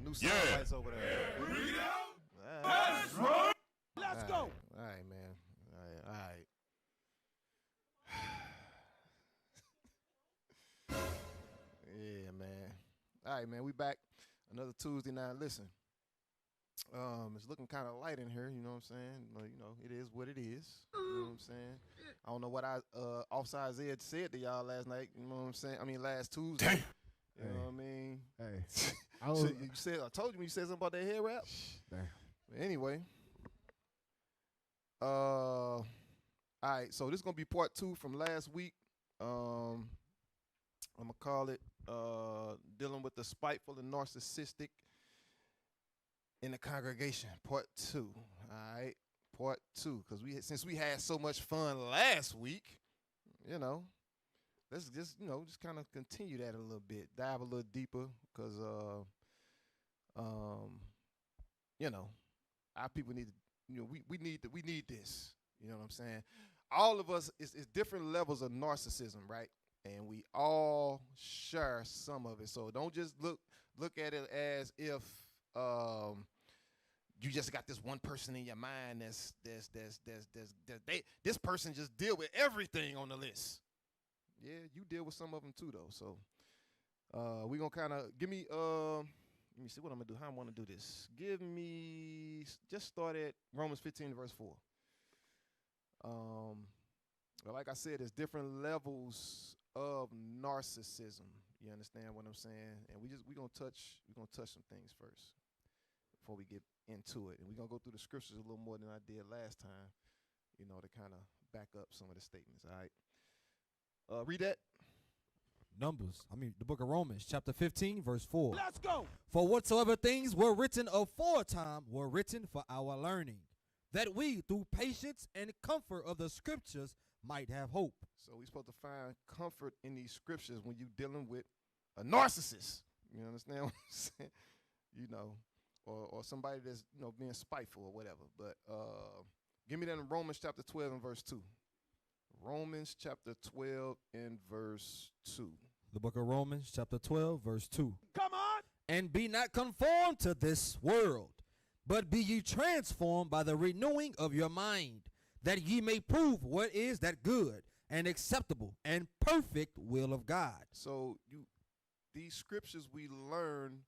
new sound bites over there. Read out. That's right. Let's go. All right, man. All right. Yeah, man. All right, man. We back another Tuesday night. Listen, it's looking kind of light in here. You know what I'm saying? You know, it is what it is. You know what I'm saying? I don't know what Offside Zed said to y'all last night. You know what I'm saying? I mean, last Tuesday. You know what I mean? Hey, I told you when you said something about that hair wrap. Damn. Anyway, all right. So this is gonna be part 2 from last week. I'm gonna call it dealing with the spiteful and narcissistic in the congregation, part 2. All right, part 2, because since we had so much fun last week, you know. Let's just kind of continue that a little bit, dive a little deeper, because you know, our people need to, we need this. You know what I'm saying? All of us is different levels of narcissism, right? And we all share some of it. So don't just look at it as if you just got this one person in your mind this person just deal with everything on the list. Yeah, you deal with some of them too, though. So we're going to kind of let me see what I'm going to do, how I want to do this. Just start at Romans 15, verse 4. Like I said, there's different levels of narcissism. You understand what I'm saying? And we're going to touch some things first before we get into it. And we're going to go through the scriptures a little more than I did last time, to kind of back up some of the statements, all right? Read that. The book of Romans, chapter 15, verse 4. Let's go. For whatsoever things were written aforetime were written for our learning, that we, through patience and comfort of the scriptures, might have hope. So we're supposed to find comfort in these scriptures when you're dealing with a narcissist. You understand what I'm saying? Or somebody that's, being spiteful or whatever. But give me that in Romans chapter 12 and verse 2. Romans chapter 12 and verse 2. The book of Romans chapter 12, verse 2. Come on. And be not conformed to this world, but be ye transformed by the renewing of your mind, that ye may prove what is that good and acceptable and perfect will of God. So these scriptures we learn,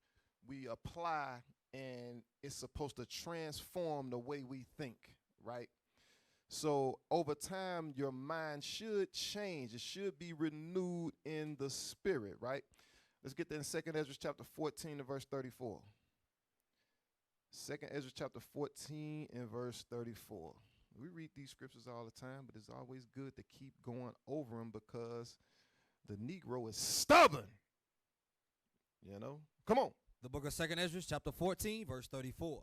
we apply, and it's supposed to transform the way we think, right? So over time, your mind should change. It should be renewed in the spirit, right? Let's get that in 2 Ezra chapter 14 and verse 34. 2 Ezra chapter 14 and verse 34. We read these scriptures all the time, but it's always good to keep going over them because the Negro is stubborn. Come on. The book of 2 Ezra chapter 14, verse 34.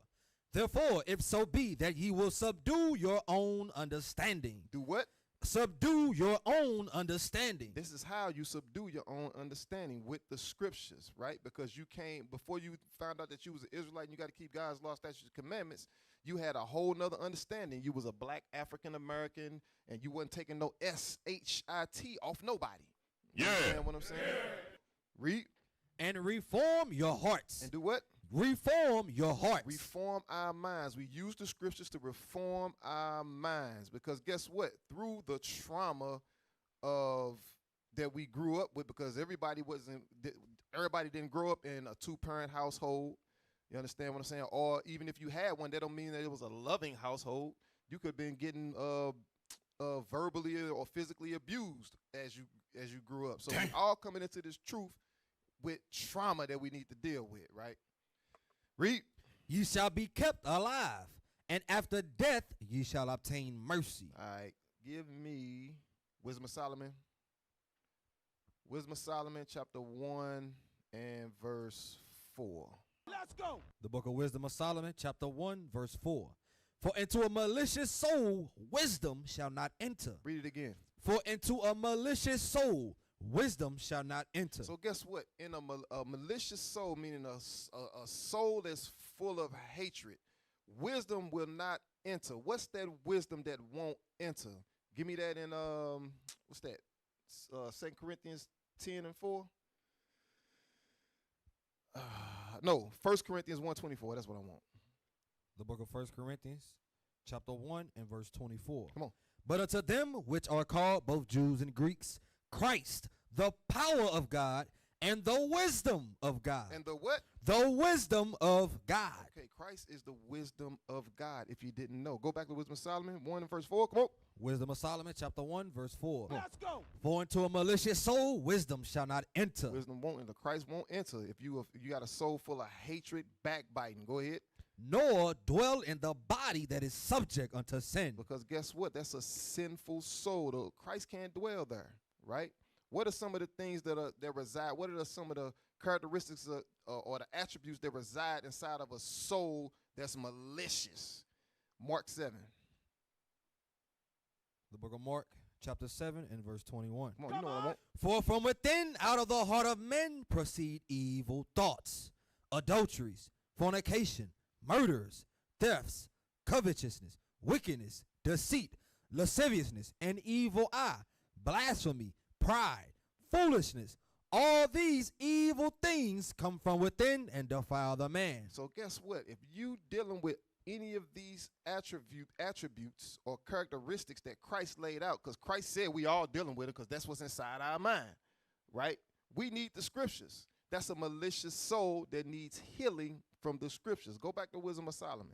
Therefore, if so be that ye will subdue your own understanding. Do what? Subdue your own understanding. This is how you subdue your own understanding, with the scriptures, right? Because before you found out that you was an Israelite and you got to keep God's law, statutes, and commandments, you had a whole nother understanding. You was a black African-American and you wasn't taking no S-H-I-T off nobody. You understand what I'm saying? Yeah. Read. And reform your hearts. And do what? Reform your hearts. Reform our minds. We use the scriptures to reform our minds, because guess what? Through the trauma that we grew up with, because everybody didn't grow up in a 2-parent household. You understand what I'm saying? Or even if you had one, that don't mean that it was a loving household. You could have been getting verbally or physically abused as you grew up. So we all coming into this truth with trauma that we need to deal with, right? Read. You shall be kept alive, and after death ye shall obtain mercy. All right. Give me Wisdom of Solomon. Wisdom of Solomon, chapter 1 and verse 4. Let's go. The book of Wisdom of Solomon, chapter 1, verse 4. For into a malicious soul wisdom shall not enter. Read it again. For into a malicious soul wisdom shall not enter. So guess what? In a malicious soul, meaning a soul that's full of hatred, wisdom will not enter. What's that wisdom that won't enter? Give me that in, what's that? 2 Corinthians 10 and 4. No, 1 Corinthians 1:24. That's what I want. The book of 1 Corinthians, chapter 1 and verse 24. Come on. But unto them which are called, both Jews and Greeks, Christ, the power of God and the wisdom of God. And the what? The wisdom of God. Okay, Christ is the wisdom of God, if you didn't know. Go back to Wisdom of Solomon 1 and verse 4. Come on. Wisdom of Solomon, chapter 1, verse 4. Let's go. For into a malicious soul wisdom shall not enter, Wisdom won't enter. Christ won't enter. If you got a soul full of hatred, backbiting, go ahead. nor dwell in the body that is subject unto sin. Because guess what? That's a sinful soul. Christ can't dwell there, right? What are some of the things that reside? What are some of the characteristics or the attributes that reside inside of a soul that's malicious? Mark 7. The book of Mark, chapter 7 and verse 21. Come on, you know what I want. For from within, out of the heart of men, proceed evil thoughts, adulteries, fornication, murders, thefts, covetousness, wickedness, deceit, lasciviousness, an evil eye, blasphemy, pride, foolishness. All these evil things come from within and defile the man. So guess what? If you dealing with any of these attributes or characteristics that Christ laid out, because Christ said we all dealing with it because that's what's inside our mind, right? We need the scriptures. That's a malicious soul that needs healing from the scriptures. Go back to Wisdom of Solomon.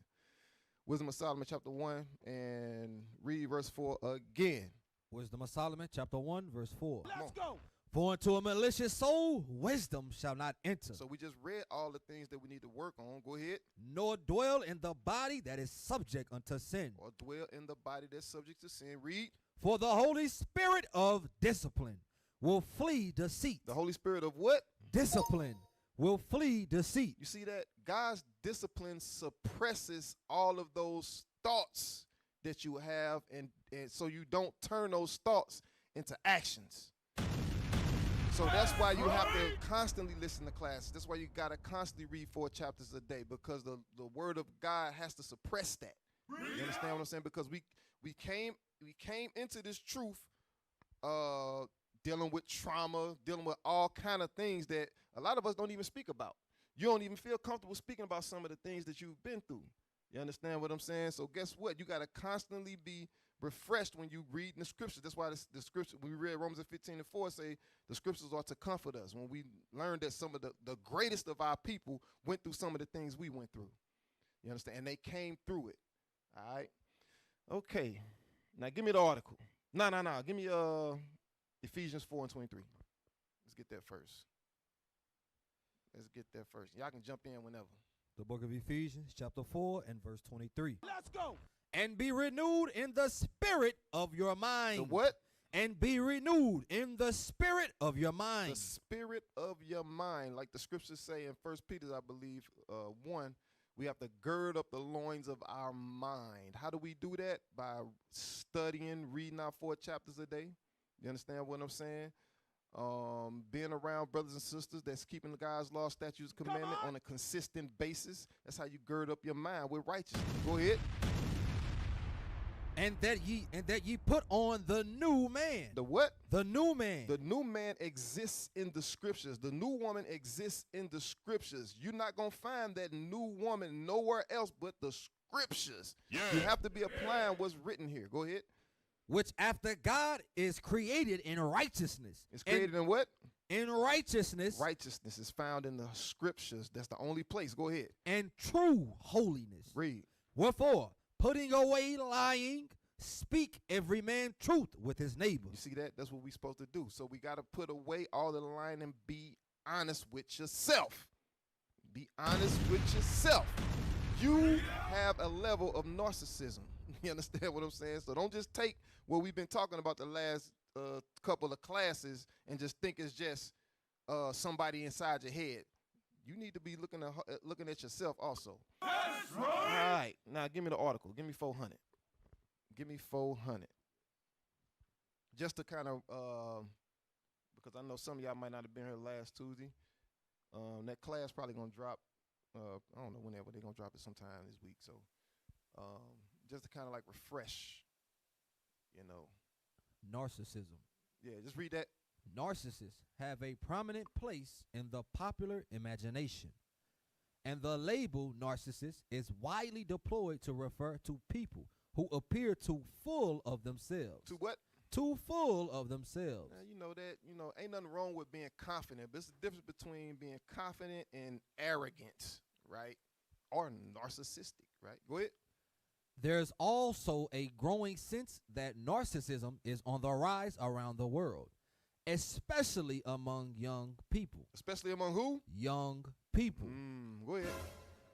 Wisdom of Solomon chapter 1 and read verse 4 again. Wisdom of Solomon, chapter 1, verse 4. Let's go. For into a malicious soul wisdom shall not enter, So we just read all the things that we need to work on. Go ahead. nor dwell in the body that is subject unto sin. Or dwell in the body that's subject to sin. Read. For the Holy Spirit of discipline will flee deceit. The Holy Spirit of what? Discipline will flee deceit. You see that? God's discipline suppresses all of those thoughts that you have, and so you don't turn those thoughts into actions. So that's why you have to constantly listen to classes. That's why you got to constantly read 4 chapters a day, because the word of God has to suppress that. You understand what I'm saying? Because we came into this truth dealing with trauma, dealing with all kind of things that a lot of us don't even speak about. You don't even feel comfortable speaking about some of the things that you've been through. You understand what I'm saying? So guess what? You got to constantly be refreshed when you read the scriptures. That's why the scripture, when we read Romans 15:4, say the scriptures are to comfort us. When we learned that some of the greatest of our people went through some of the things we went through. You understand? And they came through it. All right? Okay. Now give me the article. No. Give me Ephesians 4 and 23. Let's get that first. Y'all can jump in whenever. The book of Ephesians, chapter 4 and verse 23. Let's go. And be renewed in the spirit of your mind. The what? And be renewed in the spirit of your mind. The spirit of your mind. Like the scriptures say in 1 Peter, I believe, 1, we have to gird up the loins of our mind. How do we do that? By studying, reading our 4 chapters a day. You understand what I'm saying? Being around brothers and sisters that's keeping the God's law, statutes, commandment on a consistent basis. That's how you gird up your mind with righteousness. Go ahead. And that ye put on the new man. The what? The new man. The new man exists in the scriptures. The new woman exists in the scriptures. You're not going to find that new woman nowhere else but the scriptures. Yeah. You have to be applying what's written here. Go ahead. Which after God is created in righteousness. It's created in what? In righteousness. Righteousness is found in the scriptures. That's the only place. Go ahead. And true holiness. Read. Wherefore, putting away lying, speak every man truth with his neighbor. You see that? That's what we're supposed to do. So we got to put away all the lying and be honest with yourself. Be honest with yourself. You have a level of narcissism. You understand what I'm saying? So don't just take what we've been talking about the last couple of classes and just think it's just somebody inside your head. You need to be looking at yourself also. That's right. All right. Now give me the article. Give me 400. Give me 400. Just to kind of, because I know some of y'all might not have been here last Tuesday. That class probably going to drop, I don't know whenever they're going to drop it sometime this week. So just to kind of like refresh, you know. Narcissism. Yeah, just read that. Narcissists have a prominent place in the popular imagination. And the label narcissist is widely deployed to refer to people who appear too full of themselves. To what? Too full of themselves. Now, ain't nothing wrong with being confident, but it's the difference between being confident and arrogant, right? Or narcissistic, right? Go ahead. There's also a growing sense that narcissism is on the rise around the world, especially among young people. Especially among who? Young people. Go ahead.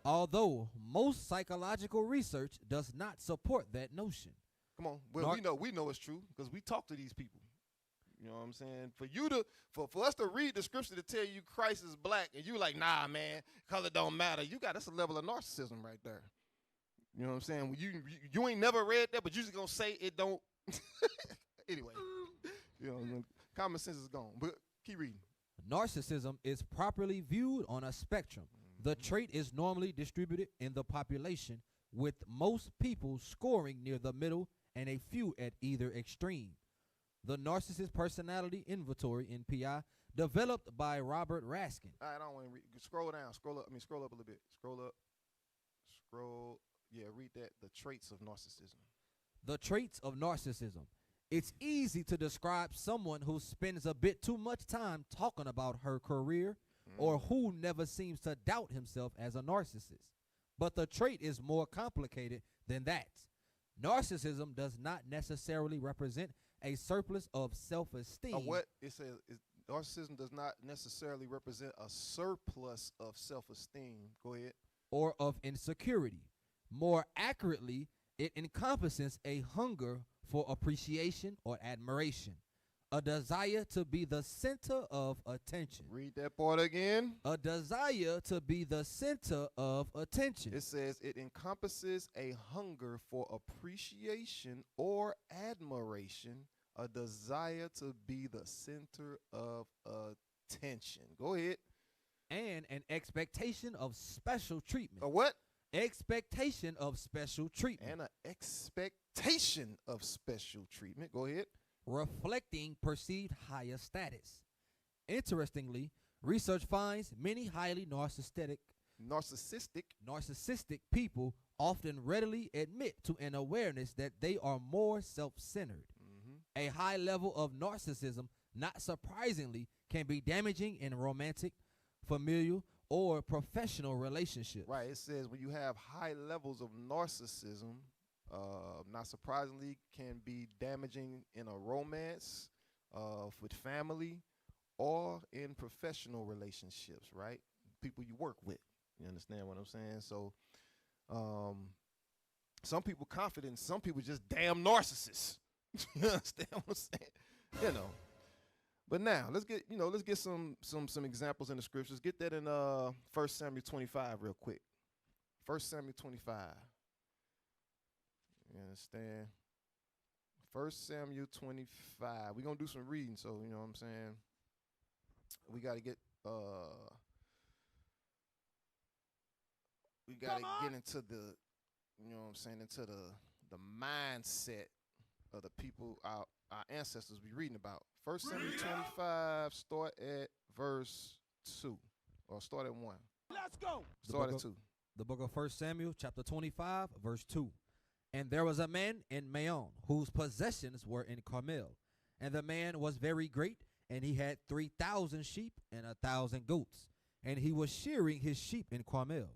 Although most psychological research does not support that notion. Come on. Well, we know it's true because we talk to these people. You know what I'm saying? For us to read the scripture to tell you Christ is black and you like, nah, man, color don't matter. That's a level of narcissism right there. You know what I'm saying? You ain't never read that, but you just gonna say it don't. Anyway, common sense is gone. But keep reading. Narcissism is properly viewed on a spectrum. The trait is normally distributed in the population, with most people scoring near the middle and a few at either extreme. The Narcissist Personality Inventory, NPI, developed by Robert Raskin. All right, I don't want to read. Scroll down. Scroll up a little bit. Scroll up. Yeah, read that. The traits of narcissism. The traits of narcissism. It's easy to describe someone who spends a bit too much time talking about her career or who never seems to doubt himself as a narcissist. But the trait is more complicated than that. Narcissism does not necessarily represent a surplus of self-esteem. What? It says narcissism does not necessarily represent a surplus of self-esteem. Go ahead. Or of insecurity. More accurately, it encompasses a hunger for appreciation or admiration, a desire to be the center of attention. Read that part again. A desire to be the center of attention. It says it encompasses a hunger for appreciation or admiration, a desire to be the center of attention. Go ahead. And an expectation of special treatment. A what? Expectation of special treatment. And an expectation of special treatment. Go ahead. Reflecting perceived higher status. Interestingly, research finds many highly narcissistic people often readily admit to an awareness that they are more self-centered. A high level of narcissism, not surprisingly, can be damaging in romantic, familial, or professional relationships. Right. It says when you have high levels of narcissism, not surprisingly, can be damaging in a romance, with family, or in professional relationships, right? People you work with. You understand what I'm saying? So, some people confident, some people just damn narcissists. You understand what I'm saying? But now let's get some examples in the scriptures. Get that in 1 Samuel 25 real quick. 1 Samuel 25. You understand? 1 Samuel 25. We're gonna do some reading, so you know what I'm saying. We gotta get into the, you know what I'm saying, into the mindset of the people our ancestors be reading about. 1 Samuel 25, start at verse 2. Or start at 1. Let's go. Start at 2. The book of 1 Samuel, chapter 25, verse 2. And there was a man in Maon, whose possessions were in Carmel. And the man was very great, and he had 3,000 sheep and 1,000 goats. And he was shearing his sheep in Carmel.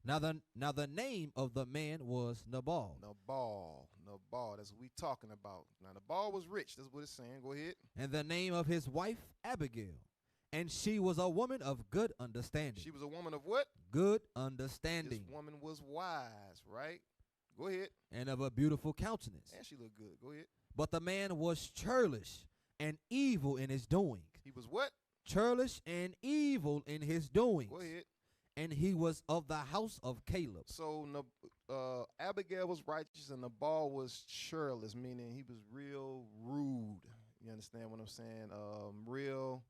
Now the name of the man was Nabal. Nabal. That's what we talking about. Now Nabal was rich. That's what it's saying. Go ahead. And the name of his wife Abigail. And she was a woman of good understanding. She was a woman of what? Good understanding. This woman was wise, right? Go ahead. And of a beautiful countenance. And she looked good. Go ahead. But the man was churlish and evil in his doing. He was what? Churlish and evil in his doings. Go ahead. And he was of the house of Caleb. So Abigail was righteous and Nabal was churlish, meaning he was real rude. You understand what I'm saying? Real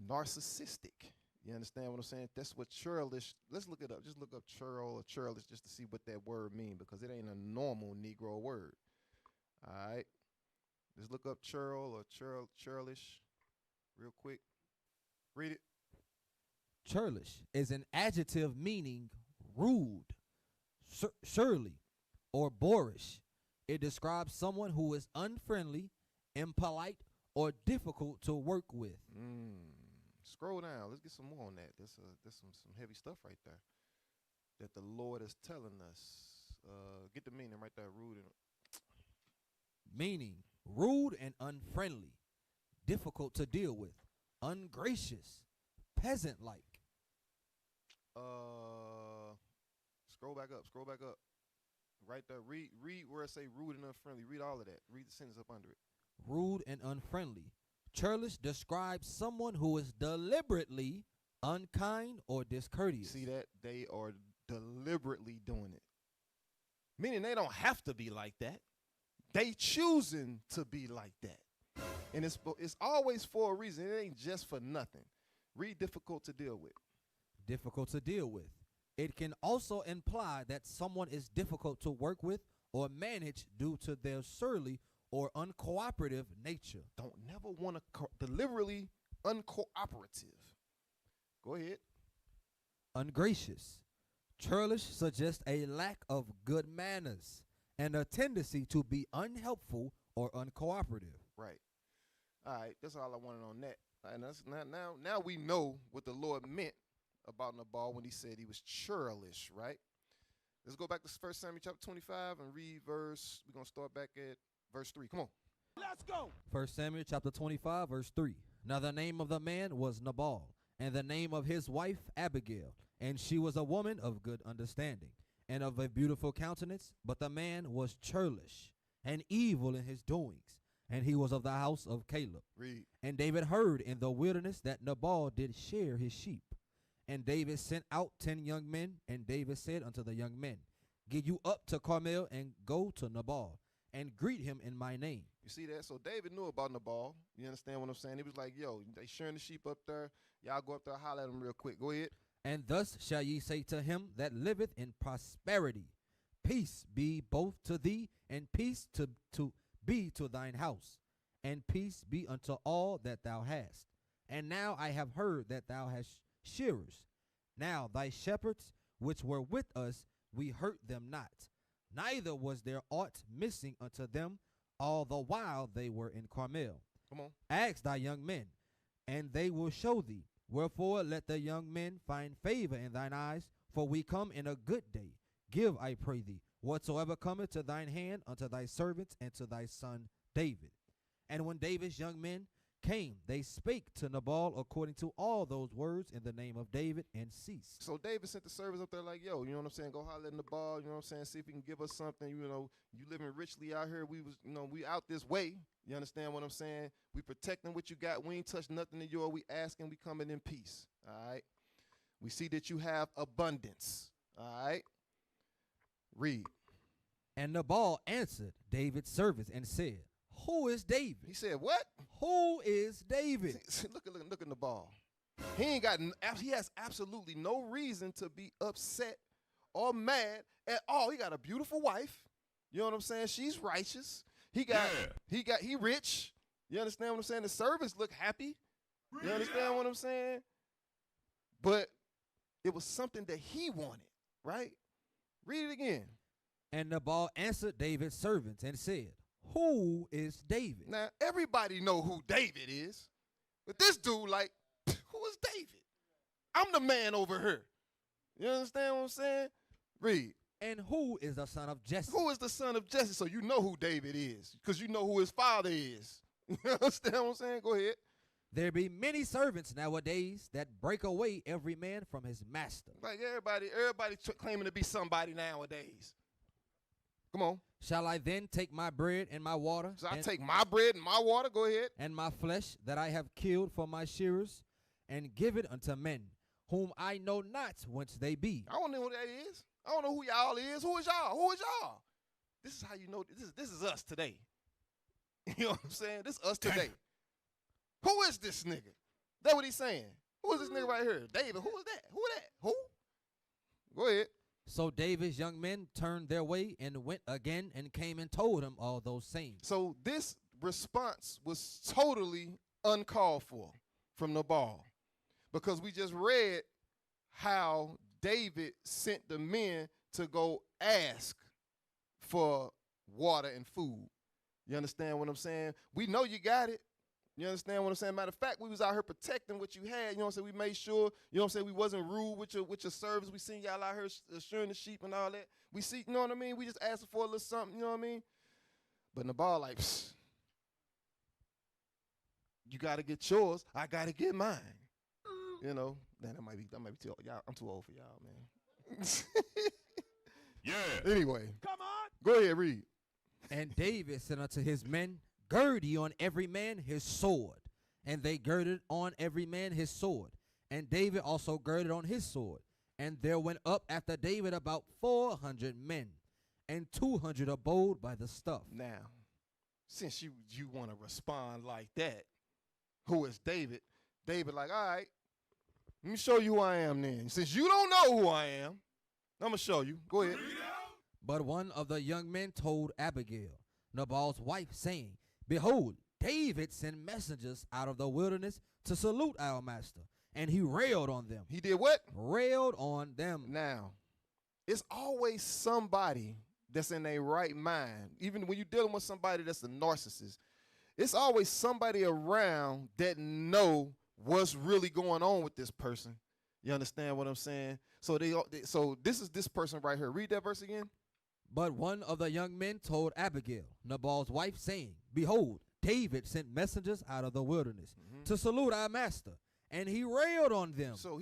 narcissistic. You understand what I'm saying? That's what churlish. Let's look it up. Just look up churl or churlish just to see what that word means, because it ain't a normal Negro word. All right. Just look up churl or churlish real quick. Read it. Churlish is an adjective meaning rude, surly, or boorish. It describes someone who is unfriendly, impolite, or difficult to work with. Scroll down. Let's get some more on that. There's some heavy stuff right there that the Lord is telling us. Get the meaning right there. Rude and Meaning rude and unfriendly, difficult to deal with, ungracious, peasant-like. Scroll back up. Scroll back up. Right there. Read where it say rude and unfriendly. Read all of that. Read the sentence up under it. Rude and unfriendly. Churlish describes someone who is deliberately unkind or discourteous. See that? They are deliberately doing it. Meaning they don't have to be like that. They choosing to be like that. And it's always for a reason. It ain't just for nothing. Read difficult to deal with. Difficult to deal with. It can also imply that someone is difficult to work with or manage due to their surly or uncooperative nature. Don't never want to deliberately uncooperative. Go ahead. Ungracious. Churlish suggests a lack of good manners and a tendency to be unhelpful or uncooperative. Right. All right. That's all I wanted on that. And that's now we know what the Lord meant about Nabal when he said he was churlish, right? Let's go back to 1 Samuel chapter 25 and read we're going to start back at verse 3. Come on. Let's go. 1 Samuel chapter 25, verse 3. Now the name of the man was Nabal, and the name of his wife Abigail, and she was a woman of good understanding, and of a beautiful countenance, but the man was churlish, and evil in his doings, and he was of the house of Caleb. Read. And David heard in the wilderness that Nabal did share his sheep. And David sent out 10 young men, and David said unto the young men, Get you up to Carmel, and go to Nabal, and greet him in my name. You see that? So David knew about Nabal. You understand what I'm saying? He was like, yo, they sharing the sheep up there. Y'all go up there, holler at him real quick. Go ahead. And thus shall ye say to him that liveth in prosperity, Peace be both to thee, and peace to be to thine house, and peace be unto all that thou hast. And now I have heard that thou hast shearers. Now thy shepherds which were with us, we hurt them not. Neither was there aught missing unto them all the while they were in Carmel. Come on. Ask thy young men, and they will show thee. Wherefore let the young men find favor in thine eyes, for we come in a good day. Give, I pray thee, whatsoever cometh to thine hand unto thy servants and to thy son David. And when David's young men came, they spake to Nabal according to all those words in the name of David, and ceased. So David sent the servants up there like, yo, you know what I'm saying? Go holler at Nabal, you know what I'm saying? See if he can give us something. You know, you living richly out here. We out this way. You understand what I'm saying? We protecting what you got. We ain't touched nothing of yours. We asking, we coming in peace. All right? We see that you have abundance. All right? Read. And Nabal answered David's servants and said, Who is David? He said, what? Who is David? Look at Nabal. He has absolutely no reason to be upset or mad at all. He got a beautiful wife. You know what I'm saying? She's righteous. He rich. You understand what I'm saying? The servants look happy. You understand what I'm saying? But it was something that he wanted, right? Read it again. And Nabal answered David's servants and said, Who is David? Now, everybody know who David is. But this dude, like, who is David? I'm the man over here. You understand what I'm saying? Read. And who is the son of Jesse? Who is the son of Jesse? So you know who David is, because you know who his father is. You understand what I'm saying? Go ahead. There be many servants nowadays that break away every man from his master. Like everybody claiming to be somebody nowadays. Come on. Shall I then take my bread and my water? So I take my bread and my water. Go ahead. And my flesh that I have killed for my shearers, and give it unto men, whom I know not whence they be. I don't know who that is. I don't know who y'all is. Who is y'all? Who is y'all? This is how you know this is us today. You know what I'm saying? This is us today. Who is this nigga? That's what he's saying. Who is this nigga right here? David. Who is that? Who that? Who? Go ahead. So David's young men turned their way and went again and came and told him all those sayings. So this response was totally uncalled for from Nabal, because we just read how David sent the men to go ask for water and food. You understand what I'm saying? We know you got it. You understand what I'm saying? Matter of fact, we was out here protecting what you had. You know what I'm saying? We made sure, you know what I'm saying, we wasn't rude with your service. We seen y'all out here assuring the sheep and all that. We see, you know what I mean? We just asked for a little something, you know what I mean? But Nabal like, psst, you got to get yours. I got to get mine. You know, man, that might be too old. Y'all, I'm too old for y'all, man. Yeah. Anyway, Come on. go ahead, read. And David said unto his men, Gird ye on every man his sword. And they girded on every man his sword. And David also girded on his sword. And there went up after David about 400 men, and 200 abode by the stuff. Now, since you want to respond like that, who is David? David like, all right, let me show you who I am then. Since you don't know who I am, I'm going to show you. Go ahead. But one of the young men told Abigail, Nabal's wife, saying, Behold, David sent messengers out of the wilderness to salute our master. And he railed on them. He did what? Railed on them. Now, it's always somebody that's in their right mind. Even when you're dealing with somebody that's a narcissist, it's always somebody around that know what's really going on with this person. You understand what I'm saying? So this is this person right here. Read that verse again. But one of the young men told Abigail, Nabal's wife, saying, Behold, David sent messengers out of the wilderness to salute our master, and he railed on them. So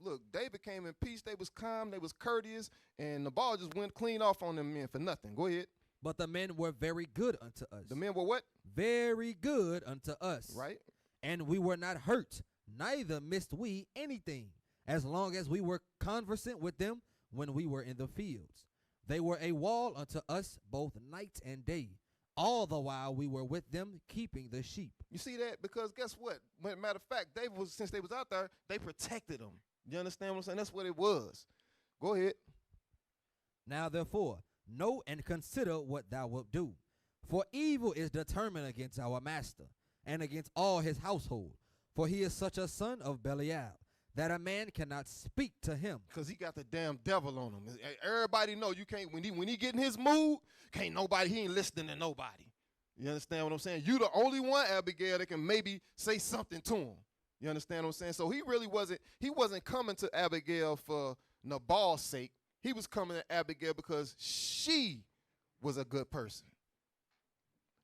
look, David came in peace. They was calm, they was courteous, and Nabal just went clean off on them men for nothing. Go ahead. But the men were very good unto us. The men were what? Very good unto us. Right. And we were not hurt, neither missed we anything, as long as we were conversant with them when we were in the fields. They were a wall unto us both night and day, all the while we were with them keeping the sheep. You see that? Because guess what? Matter of fact, since they was out there, they protected them. You understand what I'm saying? That's what it was. Go ahead. Now therefore, know and consider what thou wilt do. For evil is determined against our master, and against all his household. For he is such a son of Belial, that a man cannot speak to him. Because he got the damn devil on him. Everybody know you can't, when he get in his mood, he ain't listening to nobody. You understand what I'm saying? You the only one, Abigail, that can maybe say something to him. You understand what I'm saying? So he wasn't coming to Abigail for Nabal's sake. He was coming to Abigail because she was a good person.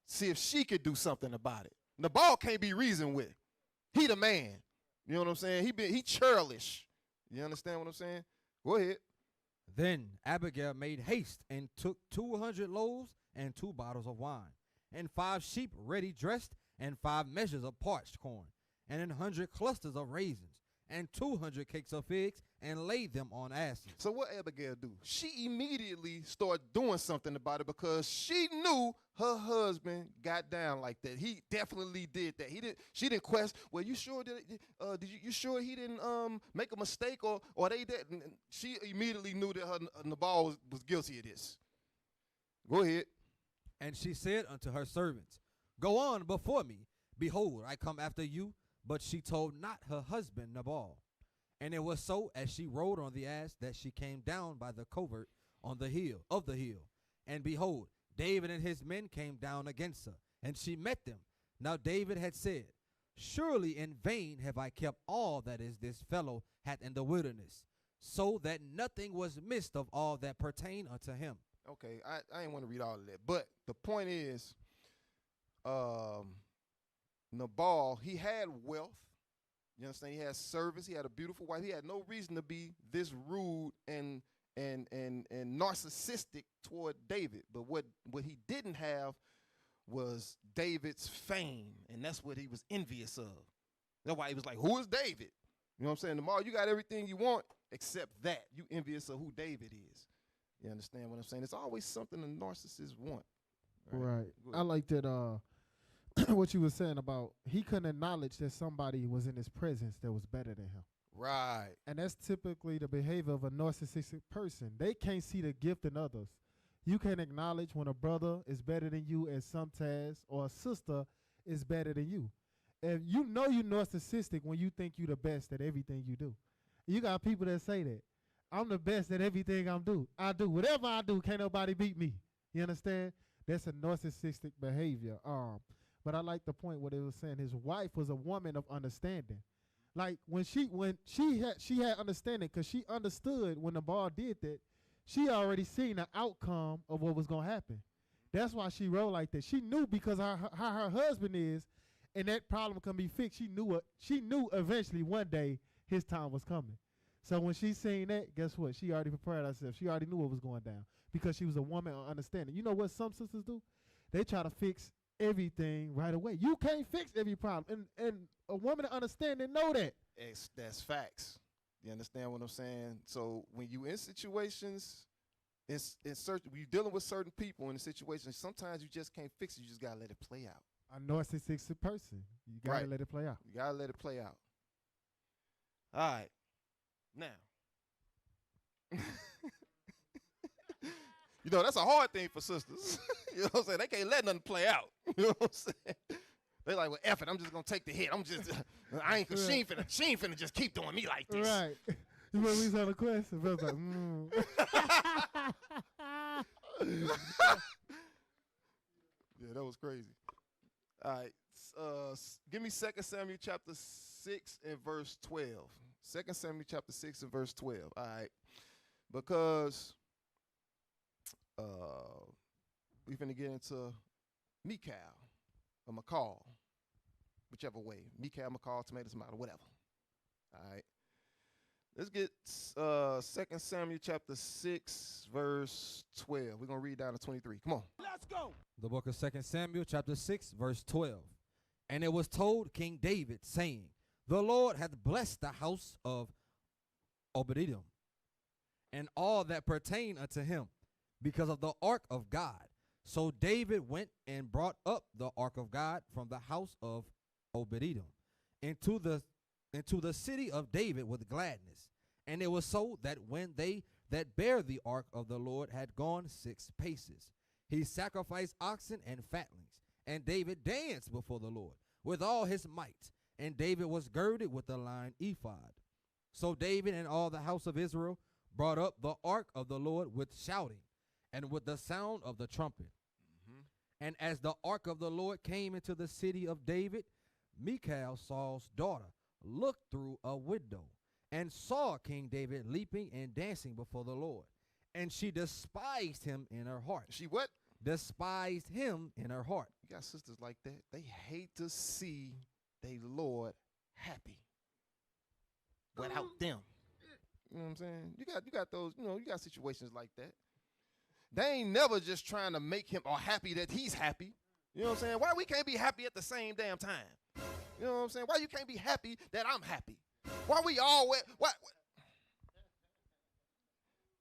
See if she could do something about it. Nabal can't be reasoned with. He the man. You know what I'm saying? He churlish. You understand what I'm saying? Go ahead. Then Abigail made haste and took 200 loaves and 2 bottles of wine, and 5 sheep ready dressed, and 5 measures of parched corn, and 100 clusters of raisins, and 200 cakes of figs, and laid them on asses. So what Abigail do? She immediately started doing something about it because she knew her husband got down like that. He definitely did that. She didn't question. Well, you sure you sure he didn't make a mistake or they did? She immediately knew that her Nabal was guilty of this. Go ahead. And she said unto her servants, Go on before me. Behold, I come after you. But she told not her husband Nabal. And it was so, as she rode on the ass, that she came down by the covert on the hill. And behold, David and his men came down against her, and she met them. Now David had said, Surely in vain have I kept all that is this fellow hath in the wilderness, so that nothing was missed of all that pertained unto him. Okay, I ain't want to read all of that. But the point is, Nabal, he had wealth. You understand? He had service. He had a beautiful wife. He had no reason to be this rude and narcissistic toward David. But what he didn't have was David's fame, and that's what he was envious of. That's why he was like, who is David? You know what I'm saying? Tomorrow you got everything you want except that. You envious of who David is. You understand what I'm saying? It's always something a narcissist want. Right. I like that what you were saying about he couldn't acknowledge that somebody was in his presence that was better than him. Right. And that's typically the behavior of a narcissistic person. They can't see the gift in others. You can acknowledge when a brother is better than you at some tasks or a sister is better than you. And you know you're narcissistic when you think you're the best at everything you do. You got people that say that. I'm the best at everything I do. Whatever I do, can't nobody beat me. You understand? That's a narcissistic behavior. But I like the point what it was saying. His wife was a woman of understanding. Like when she had understanding, because she understood when the ball did that, she already seen the outcome of what was gonna happen. That's why she rolled like that. She knew because how her husband is, and that problem can be fixed. She knew eventually one day his time was coming. So when she seen that, guess what? She already prepared herself. She already knew what was going down because she was a woman of understanding. You know what some sisters do? They try to fix everything right away. You can't fix every problem, and a woman of understanding know that. That's facts. You understand what I'm saying? So when you in situations, when you're dealing with certain people in a situation, sometimes you just can't fix it. You just gotta let it play out. A narcissistic person, you gotta let it play out. You gotta let it play out. All right, now. You know, that's a hard thing for sisters. You know what I'm saying? They can't let nothing play out. You know what I'm saying? They like, well, F it, I'm just going to take the hit. She ain't finna just keep doing me like this. Right. You remember we saw the question? I was like, Yeah, that was crazy. All right. Give me 2 Samuel chapter 6 and verse 12. 2 Samuel chapter 6 and verse 12. All right. Because we finna get into Michal or McCall, whichever way. Michal, McCall, tomato, tomato, whatever. All right. Let's get 2 Samuel chapter 6, verse 12. We're going to read down to 23. Come on. Let's go. The book of 2 Samuel chapter 6, verse 12. And it was told King David, saying, The Lord hath blessed the house of Obed-Edom, and all that pertain unto him, because of the ark of God. So David went and brought up the ark of God from the house of Obed-Edom into the city of David with gladness. And it was so that when they that bare the ark of the Lord had gone 6 paces, he sacrificed oxen and fatlings, and David danced before the Lord with all his might, and David was girded with the linen ephod. So David and all the house of Israel brought up the ark of the Lord with shouting and with the sound of the trumpet. And as the ark of the Lord came into the city of David, Michal, Saul's daughter, looked through a window and saw King David leaping and dancing before the Lord. And she despised him in her heart. She what? Despised him in her heart. You got sisters like that. They hate to see their Lord happy without them. You know what I'm saying? You got those, you got situations like that. They ain't never just trying to make him or happy that he's happy. You know what I'm saying? Why we can't be happy at the same damn time? You know what I'm saying? Why you can't be happy that I'm happy? Why we always, what?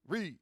Read.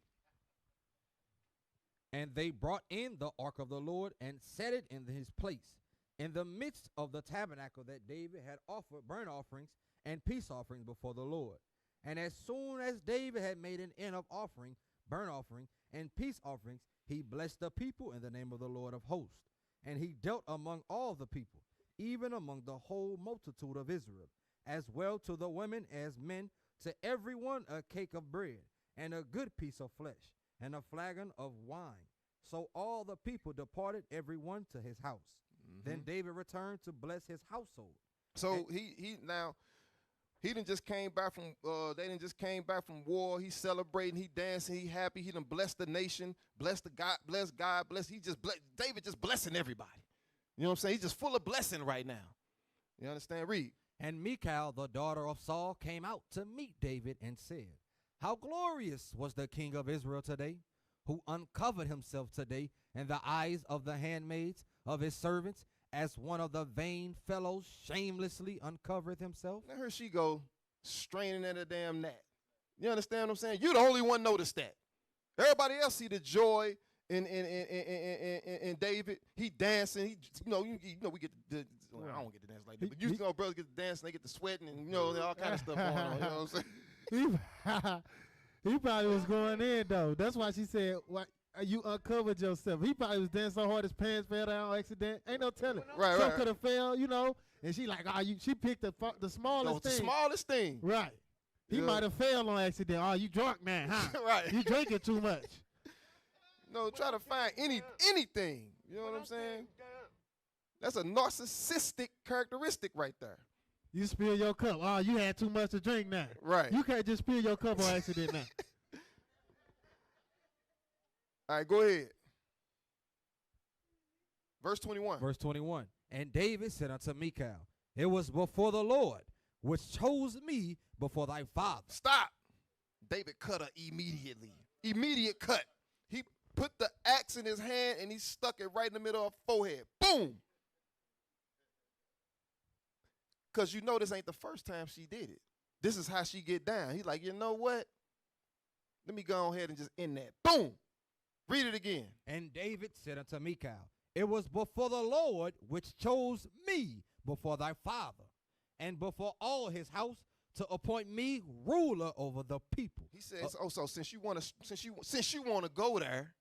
And they brought in the ark of the Lord and set it in his place in the midst of the tabernacle that David had offered burnt offerings and peace offerings before the Lord. And as soon as David had made an end of offering, burnt offering, and peace offerings, he blessed the people in the name of the Lord of hosts. And he dealt among all the people, even among the whole multitude of Israel, as well to the women as men, to every one a cake of bread, and a good piece of flesh, and a flagon of wine. So all the people departed, every one to his house. Then David returned to bless his household. So he done just came back from they done just came back from war. He's celebrating, he dancing, he happy. He done blessed the nation, bless God, David just blessing everybody. You know what I'm saying? He's just full of blessing right now. You understand? Read. And Michal, the daughter of Saul, came out to meet David and said, How glorious was the king of Israel today, who uncovered himself today in the eyes of the handmaids of his servants, as one of the vain fellows shamelessly uncovereth himself. Now here she go, straining at a damn gnat. You understand what I'm saying? You the only one noticed that. Everybody else see the joy in David. He dancing. We get the I don't get to dance like that. But you know, brothers get to dance and they get to sweating and all kind of stuff going on. You know what I'm saying? He probably was going in though. That's why she said, "What you uncovered yourself?" He probably was dancing so hard his pants fell down on accident. Ain't no telling. Right. Some could have fell, And she like, she picked the smallest thing. The smallest thing. Right. He might have failed on accident. Oh, you drunk now, huh? Right. You drinking too much. No, try to find anything. You know what I'm saying? That's a narcissistic characteristic right there. You spill your cup. Oh, you had too much to drink now. Right. You can't just spill your cup on accident now. All right, go ahead. Verse 21. Verse 21. And David said unto Michal, it was before the Lord which chose me before thy father. Stop. David cut her immediately. Immediate cut. He put the axe in his hand and he stuck it right in the middle of her forehead. Boom. Because you know this ain't the first time she did it. This is how she get down. He's like, you know what? Let me go ahead and just end that. Boom. Read it again. And David said unto Michal, it was before the Lord which chose me before thy father, and before all his house, to appoint me ruler over the people. He says, so since you want to go there,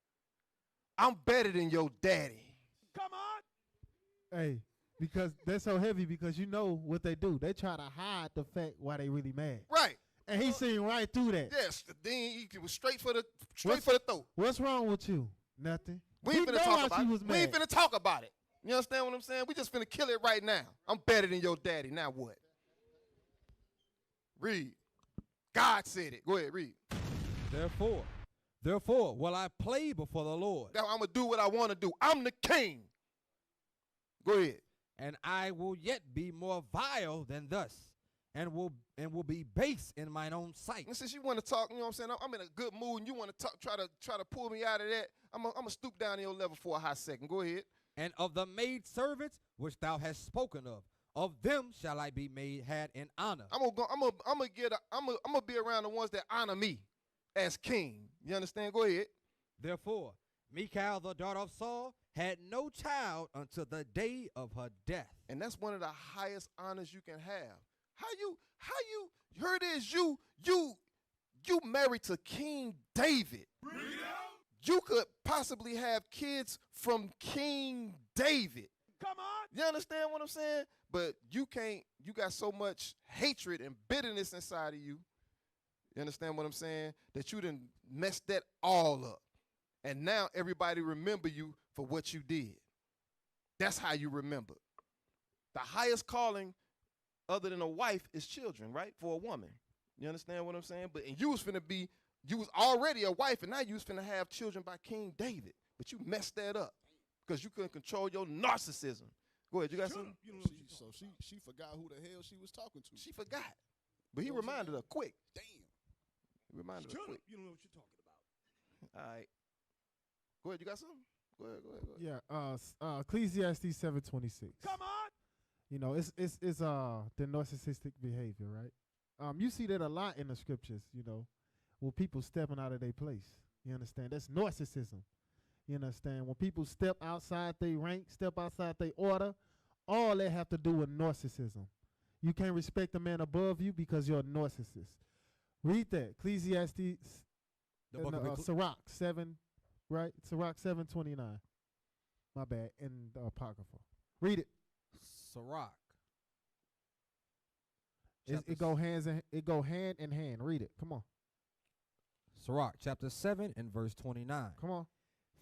I'm better than your daddy. Come on. Hey, because they're so heavy because you know what they do. They try to hide the fact why they really mad. Right. And he seen right through that. Yes. Then he was straight for the throat. What's wrong with you? Nothing. We ain't He finna know talk how about she it. was We ain't mad. finna talk about it. You understand what I'm saying? We just finna kill it right now. I'm better than your daddy. Now what? Read. God said it. Go ahead, read. Therefore, will I play before the Lord, Now I'm gonna do what I want to do. I'm the king. Go ahead. and I will yet be more vile than thus, and will be base in mine own sight. And since you want to talk, you know what I'm saying? I'm in a good mood, and you want to talk, try to pull me out of that. I'm gonna stoop down to your level for a hot second. Go ahead. And of the maid servants which thou hast spoken of them shall I be made had in honor. I'm gonna be around the ones that honor me as king. You understand? Go ahead. Therefore, Michal the daughter of Saul had no child until the day of her death. And that's one of the highest honors you can have. How you here it is, you married to King David. You could possibly have kids from King David. Come on. You understand what I'm saying? But you can't, you got so much hatred and bitterness inside of you. You understand what I'm saying? That you done messed that all up. And now everybody remember you for what you did. That's how you remember. The highest calling other than a wife is children, right? For a woman. You understand what I'm saying? But and you was already a wife, and now you was finna have children by King David. But you messed that up because you couldn't control your narcissism. Go ahead, you got something? She forgot who the hell she was talking to. She forgot. But he reminded her quick. Damn. He reminded her quick. You don't know what you're talking about. All right. Go ahead, you got something? Go ahead. Yeah, Ecclesiastes 7:26. Come on. You know, it's the narcissistic behavior, right? You see that a lot in the scriptures, you know, with people stepping out of their place. You understand? That's narcissism. You understand? When people step outside their rank, step outside their order, all they have to do with narcissism. You can't respect a man above you because you're a narcissist. Read that. Ecclesiastes, The book of Sirach 7, right? Sirach 7:29. My bad. In the Apocrypha. Read it. Sirach. It go hand in hand. Read it. Come on. Sirach chapter 7 and verse 29. Come on.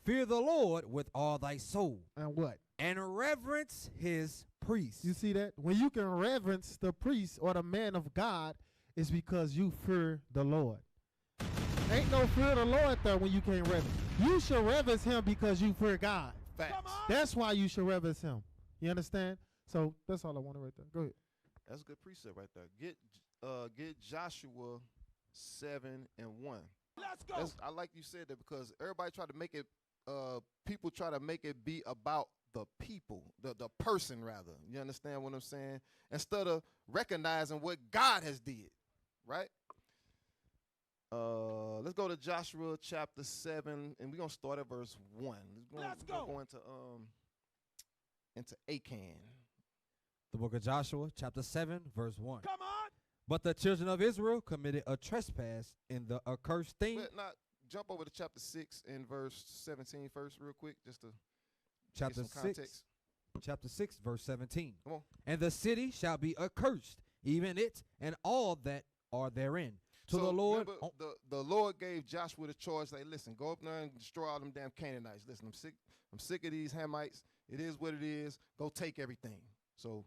Fear the Lord with all thy soul, And what? and reverence his priests. You see that? When you can reverence the priest or the man of God, it's because you fear the Lord. Ain't no fear of the Lord there when you can't reverence. You should reverence him because you fear God. Facts. Come on. That's why you should reverence him. You understand? So that's all I want to right there. Go ahead. That's a good precept right there. Get Joshua 7:1. Let's go. I like you said that because everybody try to make it, people try to make it be about the people, the person rather. You understand what I'm saying? Instead of recognizing what God has did, right? Let's go to Joshua chapter 7, and we're gonna start at verse 1. Let's We're go. gonna go into Achan. The book of Joshua chapter 7 verse 1. Come on. But the children of Israel committed a trespass in the accursed thing. But not jump over to chapter 6 and verse 17 first, real quick, just to Chapter get some 6. context. Chapter 6 verse 17. Come on. And the city shall be accursed, even it and all that are therein. To So the Lord, remember, the Lord gave Joshua the choice. Like, listen, go up there and destroy all them damn Canaanites. Listen, I'm sick of these Hamites. It is what it is. Go take everything. So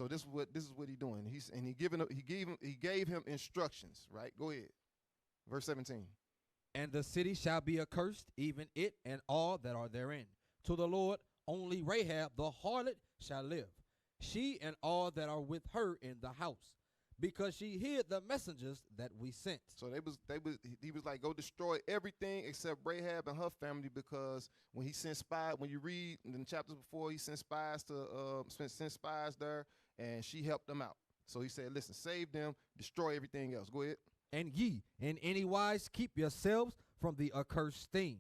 this is what he doing. He gave him instructions. Right. Go ahead. Verse 17. and the city shall be accursed, even it and all that are therein. To the Lord, only Rahab the harlot shall live, she and all that are with her in the house, because she hid the messengers that we sent. So he was like, go destroy everything except Rahab and her family, because when he sent spies, when you read in the chapters before, he sent spies there, and she helped them out. So he said, listen, save them, destroy everything else. Go ahead. And ye in any wise keep yourselves from the accursed thing,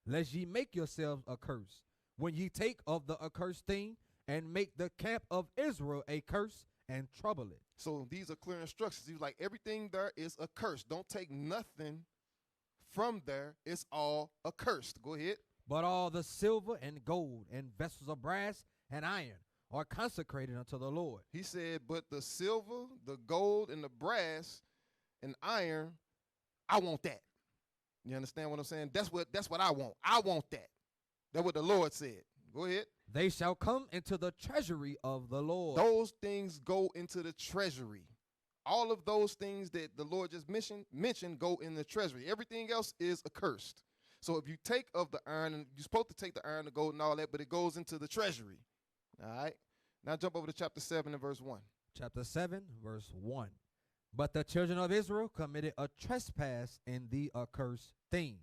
lest ye make yourselves accursed, when ye take of the accursed thing, and make the camp of Israel a curse, and trouble it. So these are clear instructions. He was like, everything there is accursed. Don't take nothing from there. It's all accursed. Go ahead. But all the silver and gold and vessels of brass and iron are consecrated unto the Lord. He said, but the silver, the gold, and the brass and iron, I want that. You understand what I'm saying? That's what I want. I want that. That's what the Lord said. Go ahead. They shall come into the treasury of the Lord. Those things go into the treasury. All of those things that the Lord just mentioned go in the treasury. Everything else is accursed. So if you take of the iron, and you're supposed to take the iron, the gold, and all that, but it goes into the treasury. All right? Now jump over to chapter 7 and verse 1. Chapter 7, verse 1. But the children of Israel committed a trespass in the accursed thing.